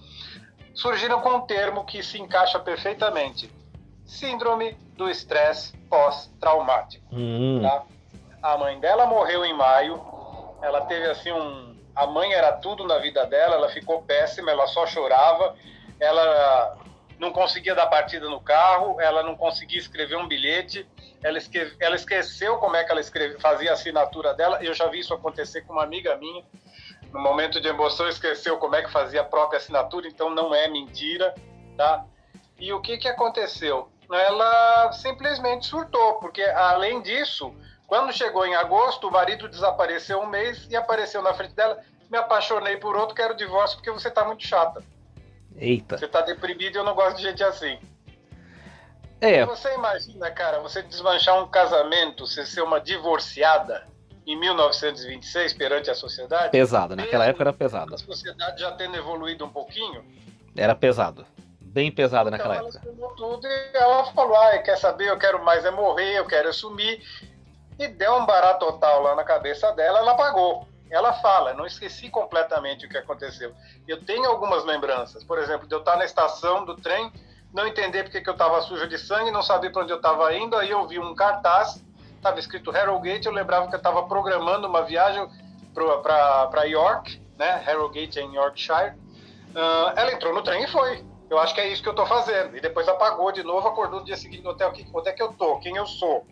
surgiram com um termo que se encaixa perfeitamente: síndrome do estresse pós-traumático. Tá? A mãe dela morreu em maio, ela teve assim a mãe era tudo na vida dela, ela ficou péssima, ela só chorava, ela não conseguia dar partida no carro, ela não conseguia escrever um bilhete, ela esqueceu como é que ela fazia a assinatura dela. Eu já vi isso acontecer com uma amiga minha, no momento de emoção esqueceu como é que fazia a própria assinatura, então não é mentira, tá? E o que aconteceu? Ela simplesmente surtou, porque além disso, Quando chegou em agosto, o marido desapareceu um mês e apareceu na frente dela. Me apaixonei por outro, quero divórcio porque você tá muito chata. Eita. Você tá deprimido e eu não gosto de gente assim. Você imagina, cara, você desmanchar um casamento, você ser uma divorciada em 1926 perante a sociedade? Pesado, naquela época era pesado. A sociedade já tendo evoluído um pouquinho. Era pesado. Bem pesado então, naquela ela época. Tudo e ela falou, quer saber, eu quero mais morrer, eu quero sumir. E deu um barato total lá na cabeça dela, ela pagou. Ela fala, não esqueci completamente o que aconteceu. Eu tenho algumas lembranças, por exemplo, de eu estar na estação do trem, não entender porque que eu estava suja de sangue, não sabia para onde eu estava indo, aí eu vi um cartaz, estava escrito Harrogate, eu lembrava que eu estava programando uma viagem para York, né? Harrogate é em Yorkshire. Ela entrou no trem e foi. Eu acho que é isso que eu estou fazendo. E depois apagou de novo, acordou no dia seguinte no hotel, onde é que eu estou? Quem eu sou?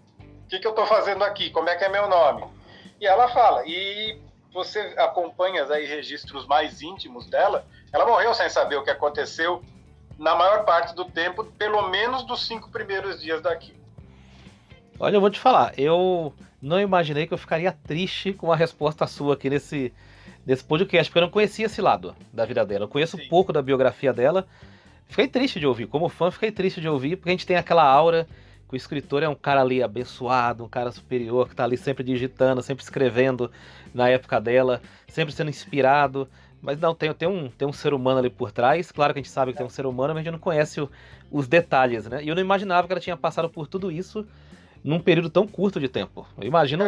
O que eu estou fazendo aqui? Como é que é meu nome? E ela fala, e você acompanha aí registros mais íntimos dela, ela morreu sem saber o que aconteceu na maior parte do tempo, pelo menos dos 5 primeiros dias daqui. Olha, eu vou te falar, eu não imaginei que eu ficaria triste com a resposta sua aqui nesse podcast, porque eu não conhecia esse lado da vida dela. Eu conheço pouco da biografia dela. Fiquei triste de ouvir, como fã, fiquei triste de ouvir, porque a gente tem aquela aura que o escritor é um cara ali abençoado, um cara superior, que tá ali sempre digitando, sempre escrevendo na época dela, sempre sendo inspirado. Mas não, tem um ser humano ali por trás. Claro que a gente sabe que tem um ser humano, mas a gente não conhece os detalhes, né? E eu não imaginava que ela tinha passado por tudo isso num período tão curto de tempo. Eu imagino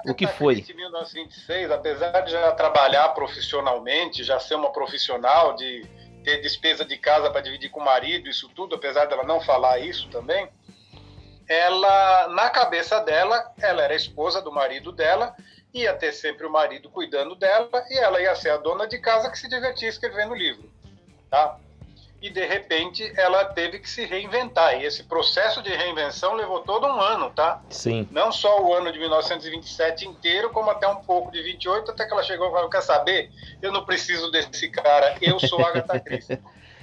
o que foi. Em 1926, apesar de já trabalhar profissionalmente, já ser uma profissional, de ter despesa de casa para dividir com o marido, isso tudo, apesar dela não falar isso também, ela, na cabeça dela, ela era esposa do marido dela, ia ter sempre o marido cuidando dela e ela ia ser a dona de casa que se divertia escrevendo livro, tá? E, de repente, ela teve que se reinventar. E esse processo de reinvenção levou todo um ano, tá? Sim. Não só o ano de 1927 inteiro, como até um pouco de 28, até que ela chegou e falou, quer saber? Eu não preciso desse cara, eu sou Agatha Christie.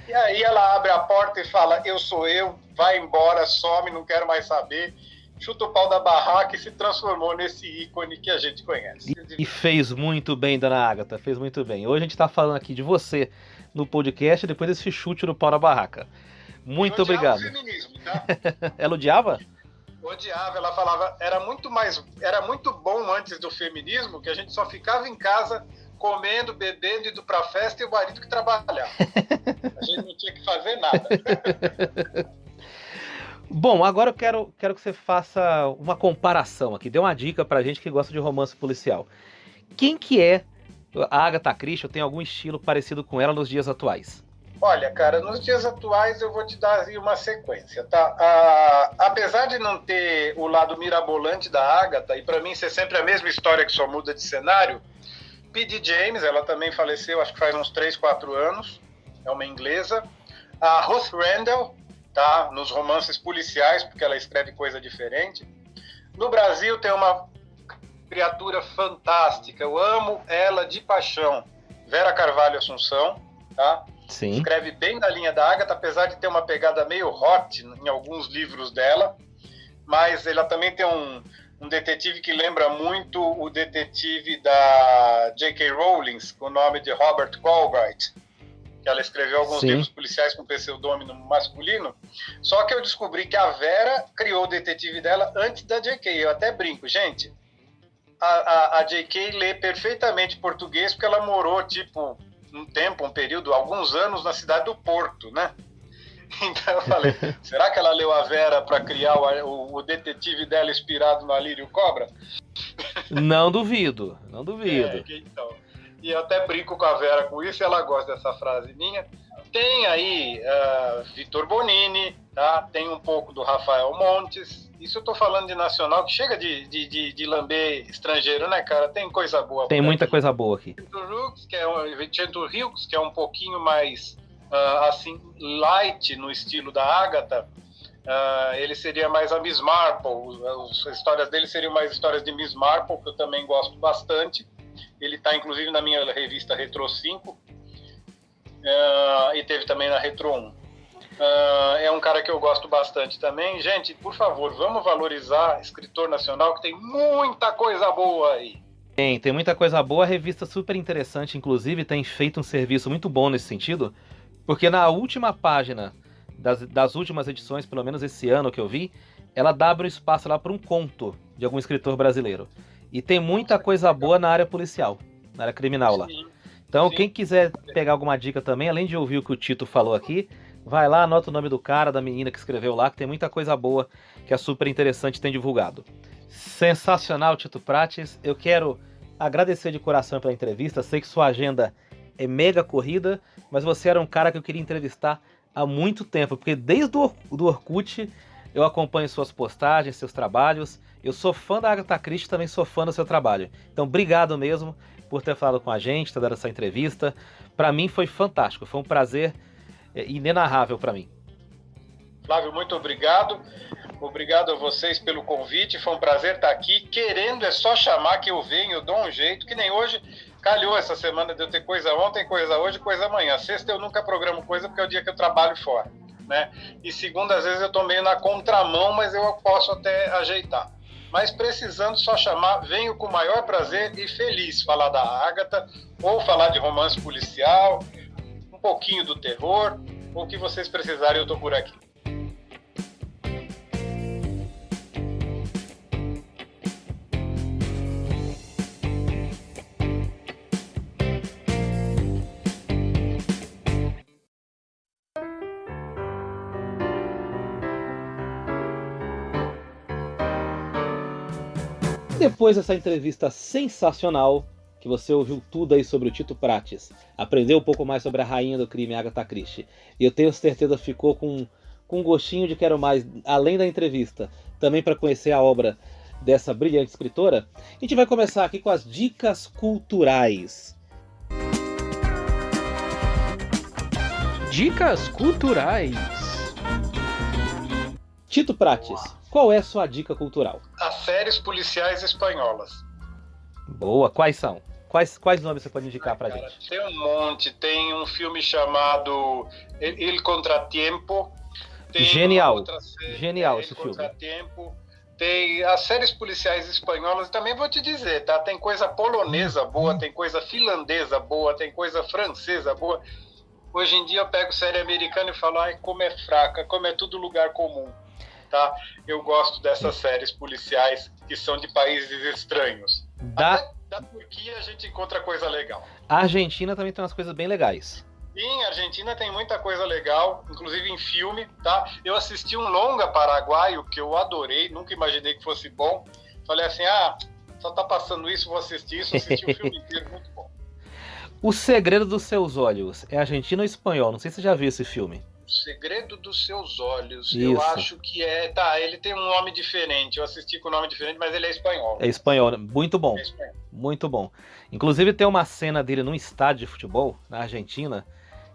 E aí ela abre a porta e fala, eu sou eu, vai embora, some, não quero mais saber. Chuta o pau da barraca e se transformou nesse ícone que a gente conhece. E fez muito bem, dona Agatha, fez muito bem. Hoje a gente tá falando aqui de você no podcast, depois desse chute no pau da barraca. Muito obrigado. O feminismo, tá? Ela odiava? Odiava, ela falava, era muito bom antes do feminismo, que a gente só ficava em casa comendo, bebendo, indo pra festa e o marido que trabalhava. A gente não tinha que fazer nada. Bom, agora eu quero que você faça uma comparação aqui, dê uma dica pra gente que gosta de romance policial. Quem que é a Agatha Christie, ou tem algum estilo parecido com ela nos dias atuais? Olha, cara, nos dias atuais eu vou te dar aí uma sequência, tá? Apesar de não ter o lado mirabolante da Agatha, e pra mim ser sempre a mesma história que só muda de cenário, P.D. James, ela também faleceu, acho que faz uns 3, 4 anos, é uma inglesa. A Ruth Rendell, tá? Nos romances policiais, porque ela escreve coisa diferente. No Brasil tem uma criatura fantástica, eu amo ela de paixão, Vera Carvalho Assunção, tá? Sim. Escreve bem na linha da Agatha, apesar de ter uma pegada meio hot em alguns livros dela, mas ela também tem um detetive que lembra muito o detetive da J.K. Rowling, com o nome de Robert Galbraith, que ela escreveu alguns livros policiais com pseudônimo masculino, só que eu descobri que a Vera criou o detetive dela antes da J.K. Eu até brinco, gente, a J.K. lê perfeitamente português porque ela morou, tipo, um período, alguns anos na cidade do Porto, né? Então eu falei, será que ela leu a Vera para criar o detetive dela inspirado no Alírio Cobra? Não duvido, não duvido. Então, e eu até brinco com a Vera com isso, ela gosta dessa frase minha. Tem aí Vitor Bonini, tá? Tem um pouco do Rafael Montes. Isso eu tô falando de nacional, que chega de lamber estrangeiro, né, cara? Tem coisa boa. Tem muita coisa boa aqui. Vicente Hughes, que é um pouquinho mais, assim, light no estilo da Agatha. Ele seria mais a Miss Marple. As histórias dele seriam mais histórias de Miss Marple, que eu também gosto bastante. Ele está, inclusive, na minha revista Retro 5. E teve também na Retro 1. É um cara que eu gosto bastante também. Gente, por favor, vamos valorizar escritor nacional, que tem muita coisa boa aí. Tem muita coisa boa, a revista super interessante, inclusive tem feito um serviço muito bom nesse sentido, porque na última página das últimas edições, pelo menos esse ano que eu vi, ela abre um espaço lá para um conto de algum escritor brasileiro. E tem muita coisa boa na área policial, na área criminal lá. Então, quem quiser pegar alguma dica também, além de ouvir o que o Tito falou aqui, vai lá, anota o nome do cara, da menina que escreveu lá, que tem muita coisa boa, que é super interessante e tem divulgado. Sensacional, Tito Prates. Eu quero agradecer de coração pela entrevista. Sei que sua agenda é mega corrida, mas você era um cara que eu queria entrevistar há muito tempo, porque desde o Orkut eu acompanho suas postagens, seus trabalhos. Eu sou fã da Agatha Christie, também sou fã do seu trabalho. Então, obrigado mesmo por ter falado com a gente, ter dado essa entrevista. Para mim foi fantástico, foi um prazer inenarrável para mim. Flávio, muito obrigado. Obrigado a vocês pelo convite. Foi um prazer estar aqui. Querendo é só chamar que eu venho, eu dou um jeito, que nem hoje. Calhou essa semana de eu ter coisa ontem, coisa hoje, coisa amanhã. Sexta eu nunca programo coisa porque é o dia que eu trabalho fora, né? E segunda, às vezes eu tô meio na contramão, mas eu posso até ajeitar. Mas precisando, só chamar, venho com o maior prazer e feliz falar da Agatha, ou falar de romance policial, um pouquinho do terror, ou o que vocês precisarem, eu tô por aqui. Depois dessa entrevista sensacional, que você ouviu tudo aí sobre o Tito Prates, aprendeu um pouco mais sobre a rainha do crime, Agatha Christie, e eu tenho certeza ficou com um gostinho de quero mais, além da entrevista, também para conhecer a obra dessa brilhante escritora, a gente vai começar aqui com as dicas culturais. Dicas culturais. Tito Prates, qual é sua dica cultural? As séries policiais espanholas. Boa, quais são? Quais nomes você pode indicar pra gente? Tem um monte, tem um filme chamado El Contratiempo. Tem Genial, série, genial El esse filme. Contratiempo. Tem as séries policiais espanholas, também vou te dizer, tá? Tem coisa polonesa boa, tem coisa finlandesa boa, tem coisa francesa boa. Hoje em dia eu pego série americana e falo, ai, como é fraca, como é tudo lugar comum. Tá? Eu gosto dessas séries policiais que são de países estranhos. Até da Turquia a gente encontra coisa legal. A Argentina também tem umas coisas bem legais. Sim, a Argentina tem muita coisa legal, inclusive em filme, tá? Eu assisti um longa paraguaio que eu adorei, nunca imaginei que fosse bom. Falei assim, só tá passando isso, vou assistir isso. Assisti o filme inteiro, muito bom. O Segredo dos Seus Olhos é argentino ou espanhol? Não sei se você já viu esse filme. O Segredo dos Seus Olhos, Isso. Eu acho que é... Tá, ele tem um nome diferente, eu assisti com um nome diferente, mas ele é espanhol. É espanhol, muito bom. É espanhol. Muito bom. Inclusive tem uma cena dele num estádio de futebol, na Argentina,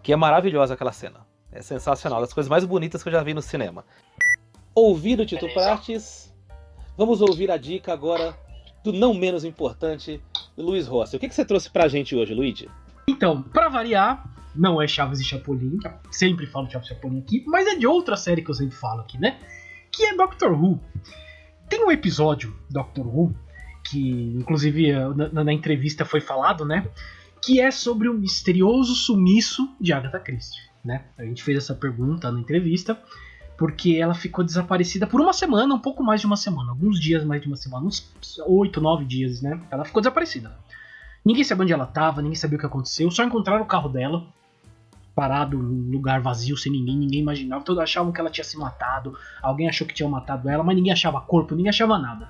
que é maravilhosa aquela cena. É sensacional, das coisas mais bonitas que eu já vi no cinema. Ouvido Tito Prates, vamos ouvir a dica agora do não menos importante, Luiz Rossi. O que você trouxe pra gente hoje, Luigi? Então, pra variar, não é Chaves e Chapolin, que eu sempre falo de Chaves e Chapolin aqui, mas é de outra série que eu sempre falo aqui, né? Que é Doctor Who. Tem um episódio, Doctor Who, que inclusive na entrevista foi falado, né? Que é sobre o misterioso sumiço de Agatha Christie, né? A gente fez essa pergunta na entrevista, porque ela ficou desaparecida por uma semana, um pouco mais de uma semana, alguns dias mais de uma semana, uns 8, 9 dias, né? Ela ficou desaparecida. Ninguém sabia onde ela estava, ninguém sabia o que aconteceu, só encontraram o carro dela, parado num lugar vazio, sem ninguém imaginava, todos achavam que ela tinha se matado, alguém achou que tinha matado ela, mas ninguém achava corpo, ninguém achava nada.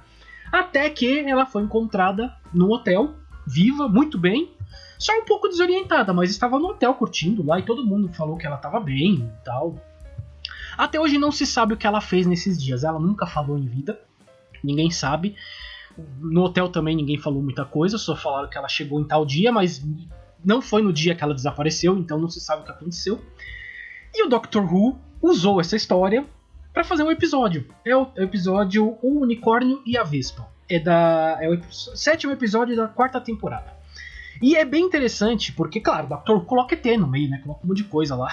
Até que ela foi encontrada no hotel, viva, muito bem, só um pouco desorientada, mas estava no hotel curtindo lá e todo mundo falou que ela estava bem e tal. Até hoje não se sabe o que ela fez nesses dias, ela nunca falou em vida, ninguém sabe. No hotel também ninguém falou muita coisa, só falaram que ela chegou em tal dia, mas não foi no dia que ela desapareceu, então não se sabe o que aconteceu. E o Doctor Who usou essa história para fazer um episódio. É o episódio O Unicórnio e a Vespa. É o 7º episódio da 4ª temporada. E é bem interessante, porque, claro, o Dr. Who coloca ET no meio, né? Coloca um monte de coisa lá.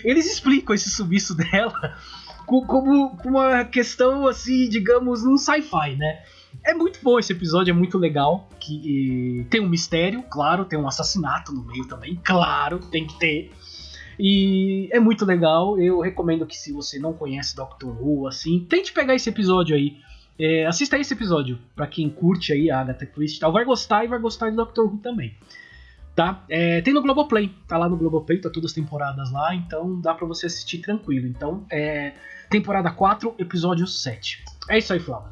Eles explicam esse sumiço dela como uma questão, assim, digamos, um sci-fi, né? É muito bom esse episódio, é muito legal. Que tem um mistério, claro, tem um assassinato no meio também, claro, tem que ter. E é muito legal. Eu recomendo que, se você não conhece Dr. Who, assim, tente pegar esse episódio aí. Assista esse episódio, pra quem curte aí a Agatha Christie e tal. Vai gostar, e vai gostar de Dr. Who também, tá? Tem no Globoplay, tá lá no Globoplay, tá todas as temporadas lá, então dá pra você assistir tranquilo. Então, temporada 4, episódio 7. É isso aí, Flávio.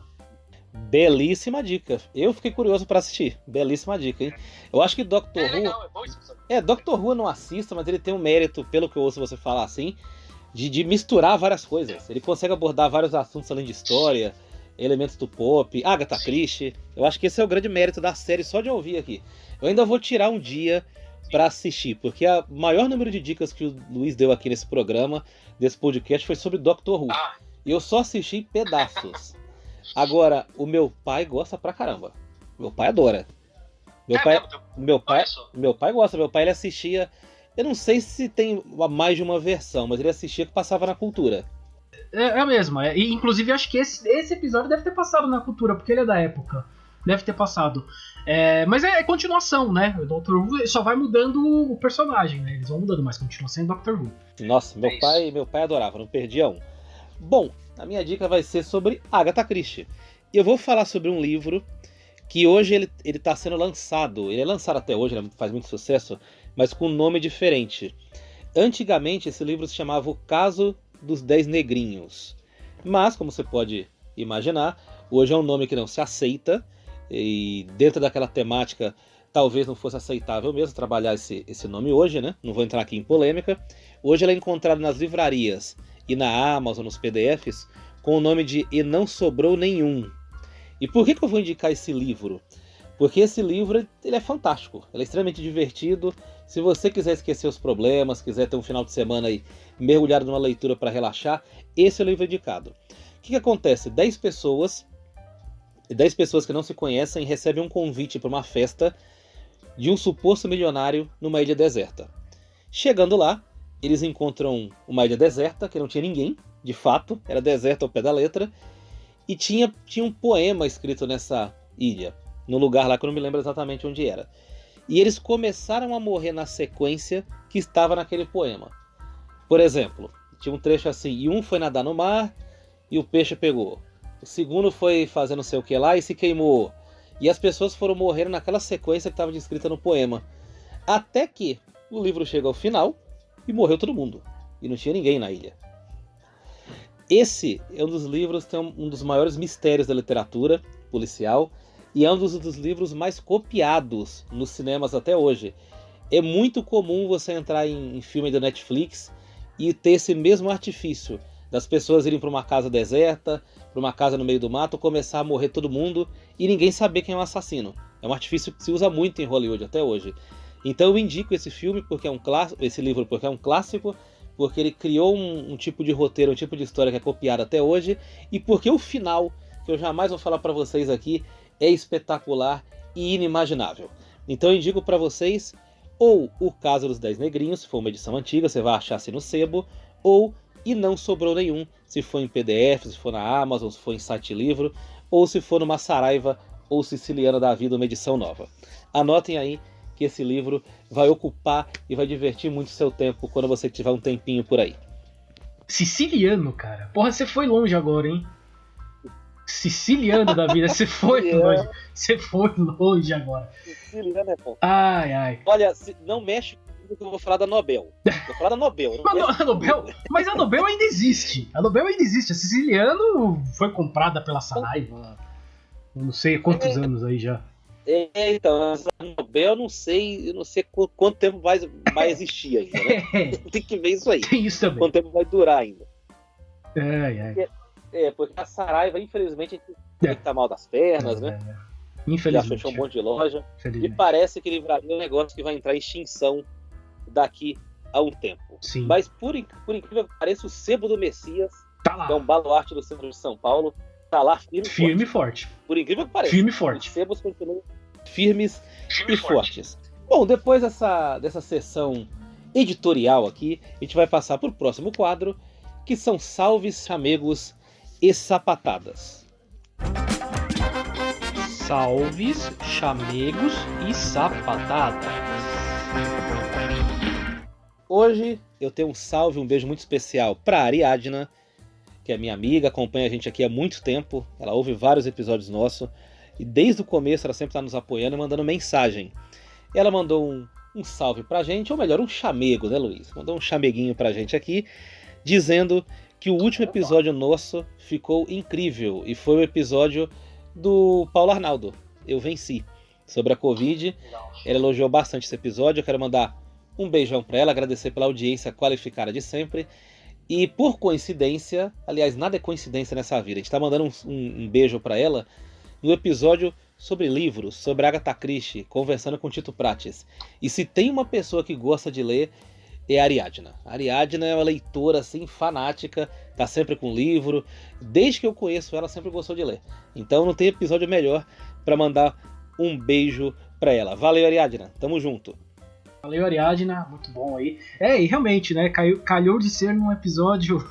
Belíssima dica. Eu fiquei curioso pra assistir. Belíssima dica, hein? Eu acho que Dr. Who... legal, é bom isso. Dr. Who eu não assisto, mas ele tem um mérito, pelo que eu ouço você falar assim, de misturar várias coisas. Ele consegue abordar vários assuntos além de história, elementos do pop, Agatha Christie. Eu acho que esse é o grande mérito da série, só de ouvir aqui. Eu ainda vou tirar um dia pra assistir, porque o maior número de dicas que o Luiz deu aqui nesse programa, desse podcast, foi sobre Dr. Who. E eu só assisti em pedaços. Agora, o meu pai gosta pra caramba. Meu pai adora. Meu pai gosta. Meu pai, ele assistia... Eu não sei se tem mais de uma versão, mas ele assistia que passava na Cultura. É a mesma. E, inclusive, acho que esse episódio deve ter passado na Cultura, porque ele é da época. Deve ter passado. Mas é continuação, né? O Dr. Who só vai mudando o personagem, né? Eles vão mudando, mas continua sendo Dr. Who. Nossa, meu pai adorava, não perdia um. Bom, a minha dica vai ser sobre Agatha Christie. E eu vou falar sobre um livro que hoje ele está sendo lançado. Ele é lançado até hoje, ele faz muito sucesso, mas com um nome diferente. Antigamente esse livro se chamava O Caso dos 10 Negrinhos. Mas, como você pode imaginar, hoje é um nome que não se aceita. E dentro daquela temática, talvez não fosse aceitável mesmo trabalhar esse nome hoje, né? Não vou entrar aqui em polêmica. Hoje ele é encontrado nas livrarias e na Amazon, nos PDFs, com o nome de E Não Sobrou Nenhum. E por que eu vou indicar esse livro? Porque esse livro ele é fantástico, ele é extremamente divertido. Se você quiser esquecer os problemas, quiser ter um final de semana aí mergulhado numa leitura para relaxar, esse é o livro indicado. O que acontece? 10 pessoas que não se conhecem recebem um convite para uma festa de um suposto milionário numa ilha deserta. Chegando lá, eles encontram uma ilha deserta, que não tinha ninguém, de fato, era deserta ao pé da letra, e tinha um poema escrito nessa ilha, no lugar lá que eu não me lembro exatamente onde era. E eles começaram a morrer na sequência que estava naquele poema. Por exemplo, tinha um trecho assim: e um foi nadar no mar e o peixe pegou. O segundo foi fazer não sei o que lá e se queimou. E as pessoas foram morrendo naquela sequência que estava descrita no poema. Até que o livro chega ao final e morreu todo mundo. E não tinha ninguém na ilha. Esse é um dos livros que tem um dos maiores mistérios da literatura policial. E é um dos livros mais copiados nos cinemas até hoje. É muito comum você entrar em filme da Netflix e ter esse mesmo artifício das pessoas irem para uma casa deserta, para uma casa no meio do mato, começar a morrer todo mundo e ninguém saber quem é o assassino. É um artifício que se usa muito em Hollywood até hoje. Então eu indico esse filme porque é um clássico, esse livro porque é um clássico, porque ele criou um tipo de roteiro, um tipo de história que é copiado até hoje, e porque o final, que eu jamais vou falar para vocês aqui, é espetacular e inimaginável. Então eu indico para vocês ou O Caso dos 10 Negrinhos, se for uma edição antiga, você vai achar assim no sebo, ou E Não Sobrou Nenhum, se for em PDF, se for na Amazon, se for em site livro, ou se for numa Saraiva ou Siciliana da Vida, uma edição nova. Anotem aí que esse livro vai ocupar e vai divertir muito o seu tempo quando você tiver um tempinho por aí. Siciliano, cara. Porra, você foi longe agora, hein? Siciliano da vida, você foi longe. Você foi longe agora. Siciliano é bom. Ai. Olha, não mexe comigo que eu vou falar da Nobel. Vou falar da Nobel. Mas a Nobel ainda existe. A Nobel ainda existe. A Siciliano foi comprada pela Saraiva. Não sei há quantos anos aí já. Então, a Nobel eu não sei quanto tempo vai existir ainda, né? Tem que ver isso aí. Tem isso também. Quanto tempo vai durar ainda. Ai. Porque a Saraiva, infelizmente, tá mal das pernas, né? Infelizmente. Já fechou um monte de loja. E parece que livraria um negócio que vai entrar em extinção daqui a um tempo. Sim. Mas por incrível que pareça, o Sebo do Messias, tá lá. Que é um baluarte do centro de São Paulo, tá lá firme e forte. Por incrível que pareça. Firme e forte. Os sebos continuam firmes Firme e fortes. Bom, depois dessa sessão editorial aqui, a gente vai passar para o próximo quadro, que são salves, chamegos e sapatadas. Salves, chamegos e sapatadas. Hoje eu tenho um salve, um beijo muito especial para a Ariadna, que é minha amiga, acompanha a gente aqui há muito tempo. Ela ouve vários episódios nossos e desde o começo ela sempre está nos apoiando e mandando mensagem. Ela mandou um salve pra gente, ou melhor, um chamego, né, Luiz? Mandou um chameguinho pra gente aqui, dizendo que o último episódio nosso ficou incrível e foi o episódio do Paulo Arnaldo, Eu Venci, sobre a Covid. Ela elogiou bastante esse episódio. Eu quero mandar um beijão pra ela, agradecer pela audiência qualificada de sempre. E por coincidência, aliás, nada é coincidência nessa vida, a gente tá mandando um beijo pra ela no episódio sobre livros, sobre Agatha Christie, conversando com Tito Prates. E se tem uma pessoa que gosta de ler, é a Ariadna. A Ariadna é uma leitora assim, fanática, tá sempre com livro. Desde que eu conheço ela, sempre gostou de ler. Então não tem episódio melhor para mandar um beijo para ela. Valeu, Ariadna. Tamo junto. Valeu, Ariadna, muito bom aí. E realmente, né, calhou de ser num episódio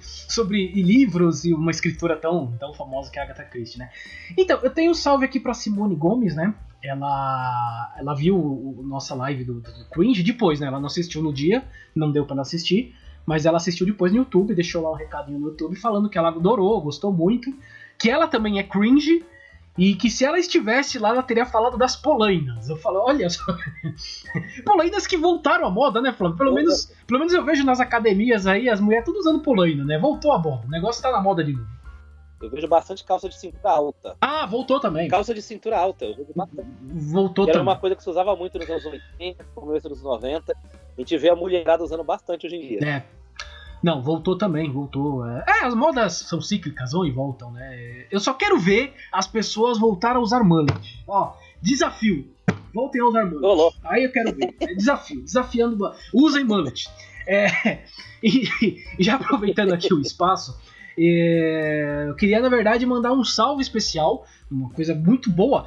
sobre livros e uma escritora tão famosa que é a Agatha Christie, né? Então, eu tenho um salve aqui pra Simone Gomes, né? Ela viu nossa live do Cringe depois, né? Ela não assistiu no dia, não deu pra ela assistir, mas ela assistiu depois no YouTube, deixou lá um recadinho no YouTube falando que ela adorou, gostou muito, que ela também é cringe, e que se ela estivesse lá, ela teria falado das polainas. Eu falo, olha só. Polainas que voltaram à moda, né, Flávio? Pelo menos eu vejo nas academias aí, as mulheres tudo usando polaina, né? Voltou à moda. O negócio tá na moda de novo. Eu vejo bastante calça de cintura alta. Ah, voltou também. Calça de cintura alta, eu vejo bastante. Voltou também. Era uma coisa que se usava muito nos anos 80, começo dos 90. A gente vê a mulherada usando bastante hoje em dia. Não, voltou também, voltou. As modas são cíclicas, vão e voltam, né? Eu só quero ver as pessoas voltar a usar mullet. Ó, desafio. Voltem a usar mullet. Aí eu quero ver. Desafiando. Usem mullet. E já aproveitando aqui o espaço, eu queria, na verdade, mandar um salve especial, uma coisa muito boa.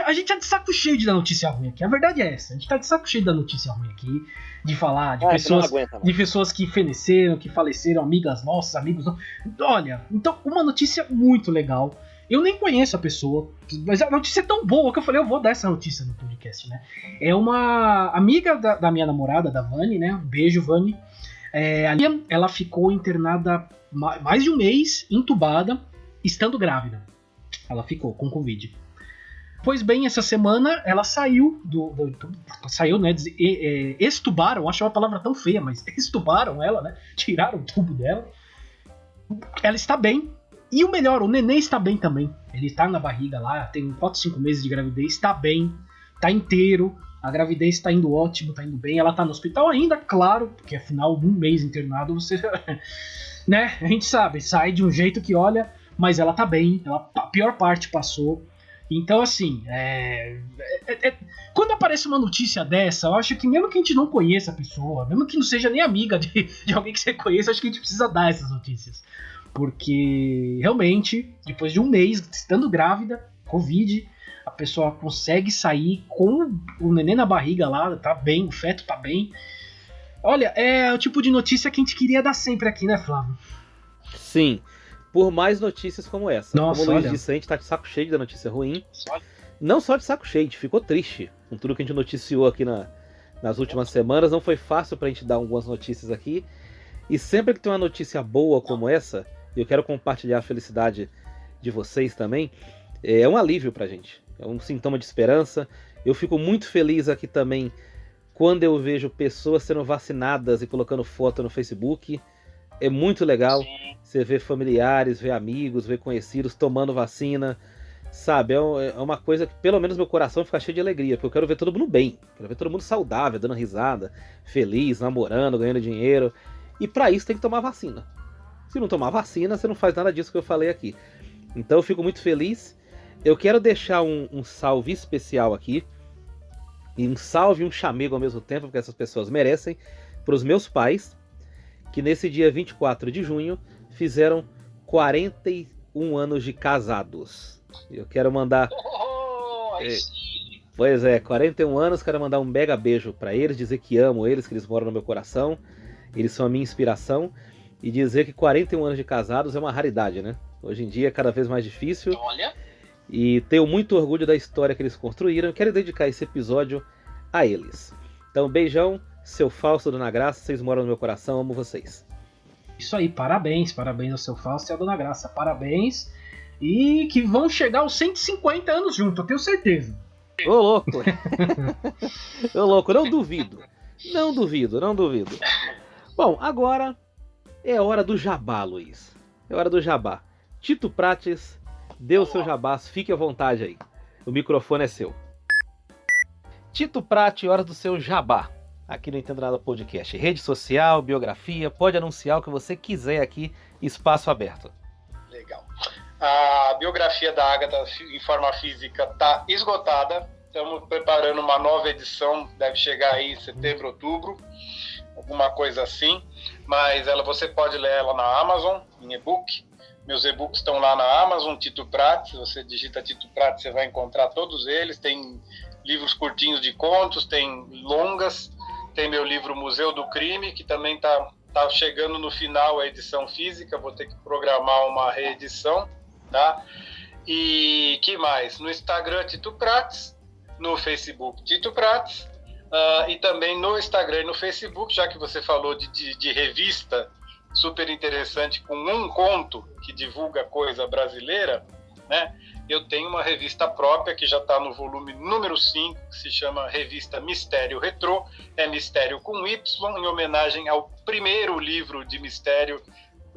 A gente tá de saco cheio de dar notícia ruim aqui. A verdade é essa. A gente tá de saco cheio de dar notícia ruim aqui. De falar de pessoas que feneceram, que faleceram, amigas nossas, amigos nossos. Olha, então, uma notícia muito legal. Eu nem conheço a pessoa, mas a notícia é tão boa que eu falei, eu vou dar essa notícia no podcast, né? É uma amiga da minha namorada, da Vani, né? Um beijo, Vani. Ela ficou internada mais de um mês, entubada, estando grávida. Ela ficou com Covid. Pois bem, essa semana ela saiu saiu, né? Extubaram, acho uma palavra tão feia, mas extubaram ela, né? Tiraram o tubo dela. Ela está bem. E o melhor, o neném está bem também. Ele está na barriga lá, tem 4, 5 meses de gravidez, está bem, está inteiro. A gravidez está indo ótimo, está indo bem. Ela está no hospital ainda, claro, porque afinal, um mês internado, você, né? A gente sabe, sai de um jeito que olha, mas ela está bem, a pior parte passou. Então, assim, quando aparece uma notícia dessa, eu acho que mesmo que a gente não conheça a pessoa, mesmo que não seja nem amiga de alguém que você conheça, acho que a gente precisa dar essas notícias. Porque, realmente, depois de um mês, estando grávida, Covid, a pessoa consegue sair com o neném na barriga lá, tá bem, o feto tá bem. Olha, é o tipo de notícia que a gente queria dar sempre aqui, né, Flávio? Sim. Por mais notícias como essa. Nossa, como o Luiz disse, a gente tá de saco cheio da notícia ruim. Não só de saco cheio, a gente ficou triste com tudo que a gente noticiou aqui nas últimas semanas. Não foi fácil pra gente dar algumas notícias aqui. E sempre que tem uma notícia boa como essa, e eu quero compartilhar a felicidade de vocês também, é um alívio pra gente. É um sintoma de esperança. Eu fico muito feliz aqui também quando eu vejo pessoas sendo vacinadas e colocando foto no Facebook. É muito legal você ver familiares, ver amigos, ver conhecidos tomando vacina, sabe? É uma coisa que pelo menos meu coração fica cheio de alegria, porque eu quero ver todo mundo bem, quero ver todo mundo saudável, dando risada, feliz, namorando, ganhando dinheiro. E pra isso tem que tomar vacina. Se não tomar vacina, você não faz nada disso que eu falei aqui. Então eu fico muito feliz. Eu quero deixar um salve especial aqui, e um salve e um chamego ao mesmo tempo, porque essas pessoas merecem, para os meus pais, que nesse dia 24 de junho fizeram 41 anos de casados. Eu quero mandar Pois é, 41 anos, quero mandar um mega beijo pra eles, dizer que amo eles, que eles moram no meu coração, eles são a minha inspiração, e dizer que 41 anos de casados é uma raridade, né? Hoje em dia é cada vez mais difícil. Olha. E tenho muito orgulho da história que eles construíram. Quero dedicar esse episódio a eles. Então, beijão, seu Fausto, Dona Graça, vocês moram no meu coração, amo vocês. Isso aí, parabéns ao seu Fausto e à Dona Graça, parabéns. E que vão chegar aos 150 anos juntos, eu tenho certeza. Ô louco! Ô louco, não duvido. Não duvido. Bom, agora é hora do jabá, Luiz. É hora do jabá. Tito Prates, dê o seu jabás, fique à vontade aí. O microfone é seu. Tito Prates, hora do seu jabá. Aqui no Entendo Nada Podcast. Rede social, biografia, pode anunciar o que você quiser aqui, espaço aberto. Legal. A biografia da Agatha em forma física está esgotada. Estamos preparando uma nova edição, deve chegar aí em setembro, outubro, alguma coisa assim. Mas você pode ler ela na Amazon, em e-book. Meus e-books estão lá na Amazon, Tito Prates. Você digita Tito Prates, você vai encontrar todos eles. Tem livros curtinhos de contos, tem longas. Tem meu livro Museu do Crime, que também está chegando no final a edição física. Vou ter que programar uma reedição. Tá? E que mais? No Instagram, Tito Prates, no Facebook, Tito Prates, e também no Instagram e no Facebook, já que você falou de revista super interessante com um conto que divulga coisa brasileira, né? Eu tenho uma revista própria que já está no volume número 5, que se chama Revista Mistério Retrô, é Mistério com Y, em homenagem ao primeiro livro de mistério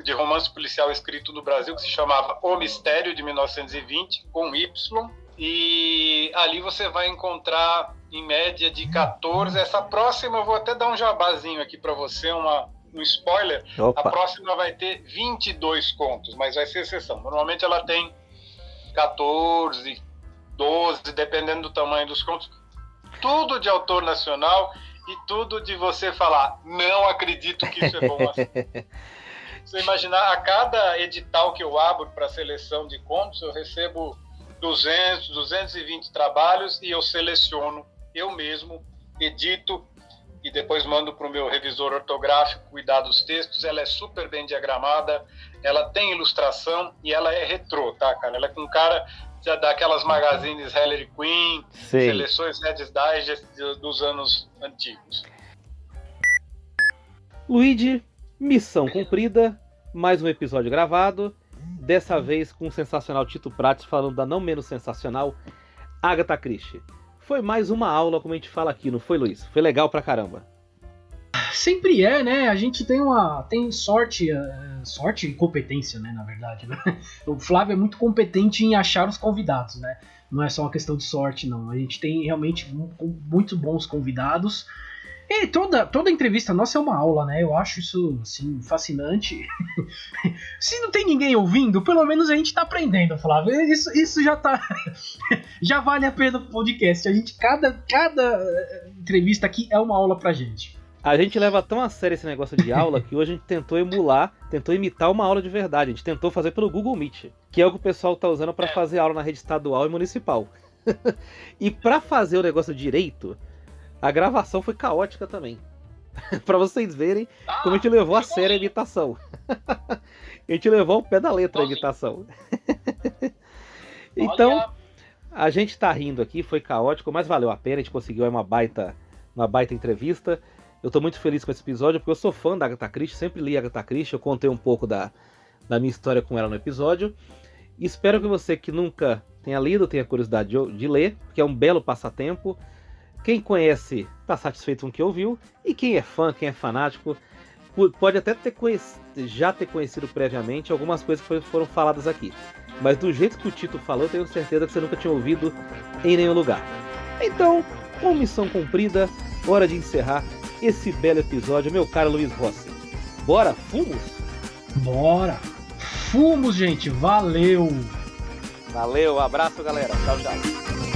de romance policial escrito no Brasil, que se chamava O Mistério, de 1920, com Y. E ali você vai encontrar, em média, de 14. Essa próxima, eu vou até dar um jabazinho aqui para você, um spoiler. Opa. A próxima vai ter 22 contos, mas vai ser exceção. Normalmente ela tem 14, 12, dependendo do tamanho dos contos. Tudo de autor nacional e tudo de você falar, não acredito que isso é bom assim. Você imaginar, a cada edital que eu abro para seleção de contos, eu recebo 200, 220 trabalhos e eu seleciono, eu mesmo, edito e depois mando para o meu revisor ortográfico cuidar dos textos. Ela é super bem diagramada, ela tem ilustração e ela é retrô, tá, cara? Ela é com cara daquelas magazines Hillary Quinn, seleções Reader's Digest dos anos antigos. Luigi, missão cumprida, mais um episódio gravado, dessa vez com o sensacional Tito Prates falando da não menos sensacional Agatha Christie. Foi mais uma aula, como a gente fala aqui, não foi, Luiz? Foi legal pra caramba. Sempre é, né? A gente tem sorte e competência, né, na verdade, né? O Flávio é muito competente em achar os convidados, né? Não é só uma questão de sorte, não. A gente tem realmente muito bons convidados. E toda entrevista nossa é uma aula, né? Eu acho isso, assim, fascinante. Se não tem ninguém ouvindo, pelo menos a gente tá aprendendo, Flávio. Isso já tá... já vale a pena o podcast. A gente, cada entrevista aqui é uma aula pra gente. A gente leva tão a sério esse negócio de aula que hoje a gente tentou imitar uma aula de verdade. A gente tentou fazer pelo Google Meet, que é o que o pessoal tá usando pra fazer aula na rede estadual e municipal. E pra fazer o negócio direito... A gravação foi caótica também. Pra vocês verem como a gente levou a sério a imitação. A gente levou ao pé da letra a imitação. Então, a gente tá rindo aqui, foi caótico, mas valeu a pena, a gente conseguiu uma baita entrevista. Eu tô muito feliz com esse episódio, porque eu sou fã da Agatha Christie, sempre li a Agatha Christie, eu contei um pouco da minha história com ela no episódio. E espero que você que nunca tenha lido, tenha curiosidade de ler, porque é um belo passatempo. Quem conhece está satisfeito com o que ouviu, e quem é fã, quem é fanático, pode até já ter conhecido previamente algumas coisas que foram faladas aqui. Mas do jeito que o Tito falou, eu tenho certeza que você nunca tinha ouvido em nenhum lugar. Então, com missão cumprida, hora de encerrar esse belo episódio, meu caro Luiz Rossi. Bora, fumos? Bora! Fumos, gente! Valeu! Valeu, abraço, galera. Tchau, tchau.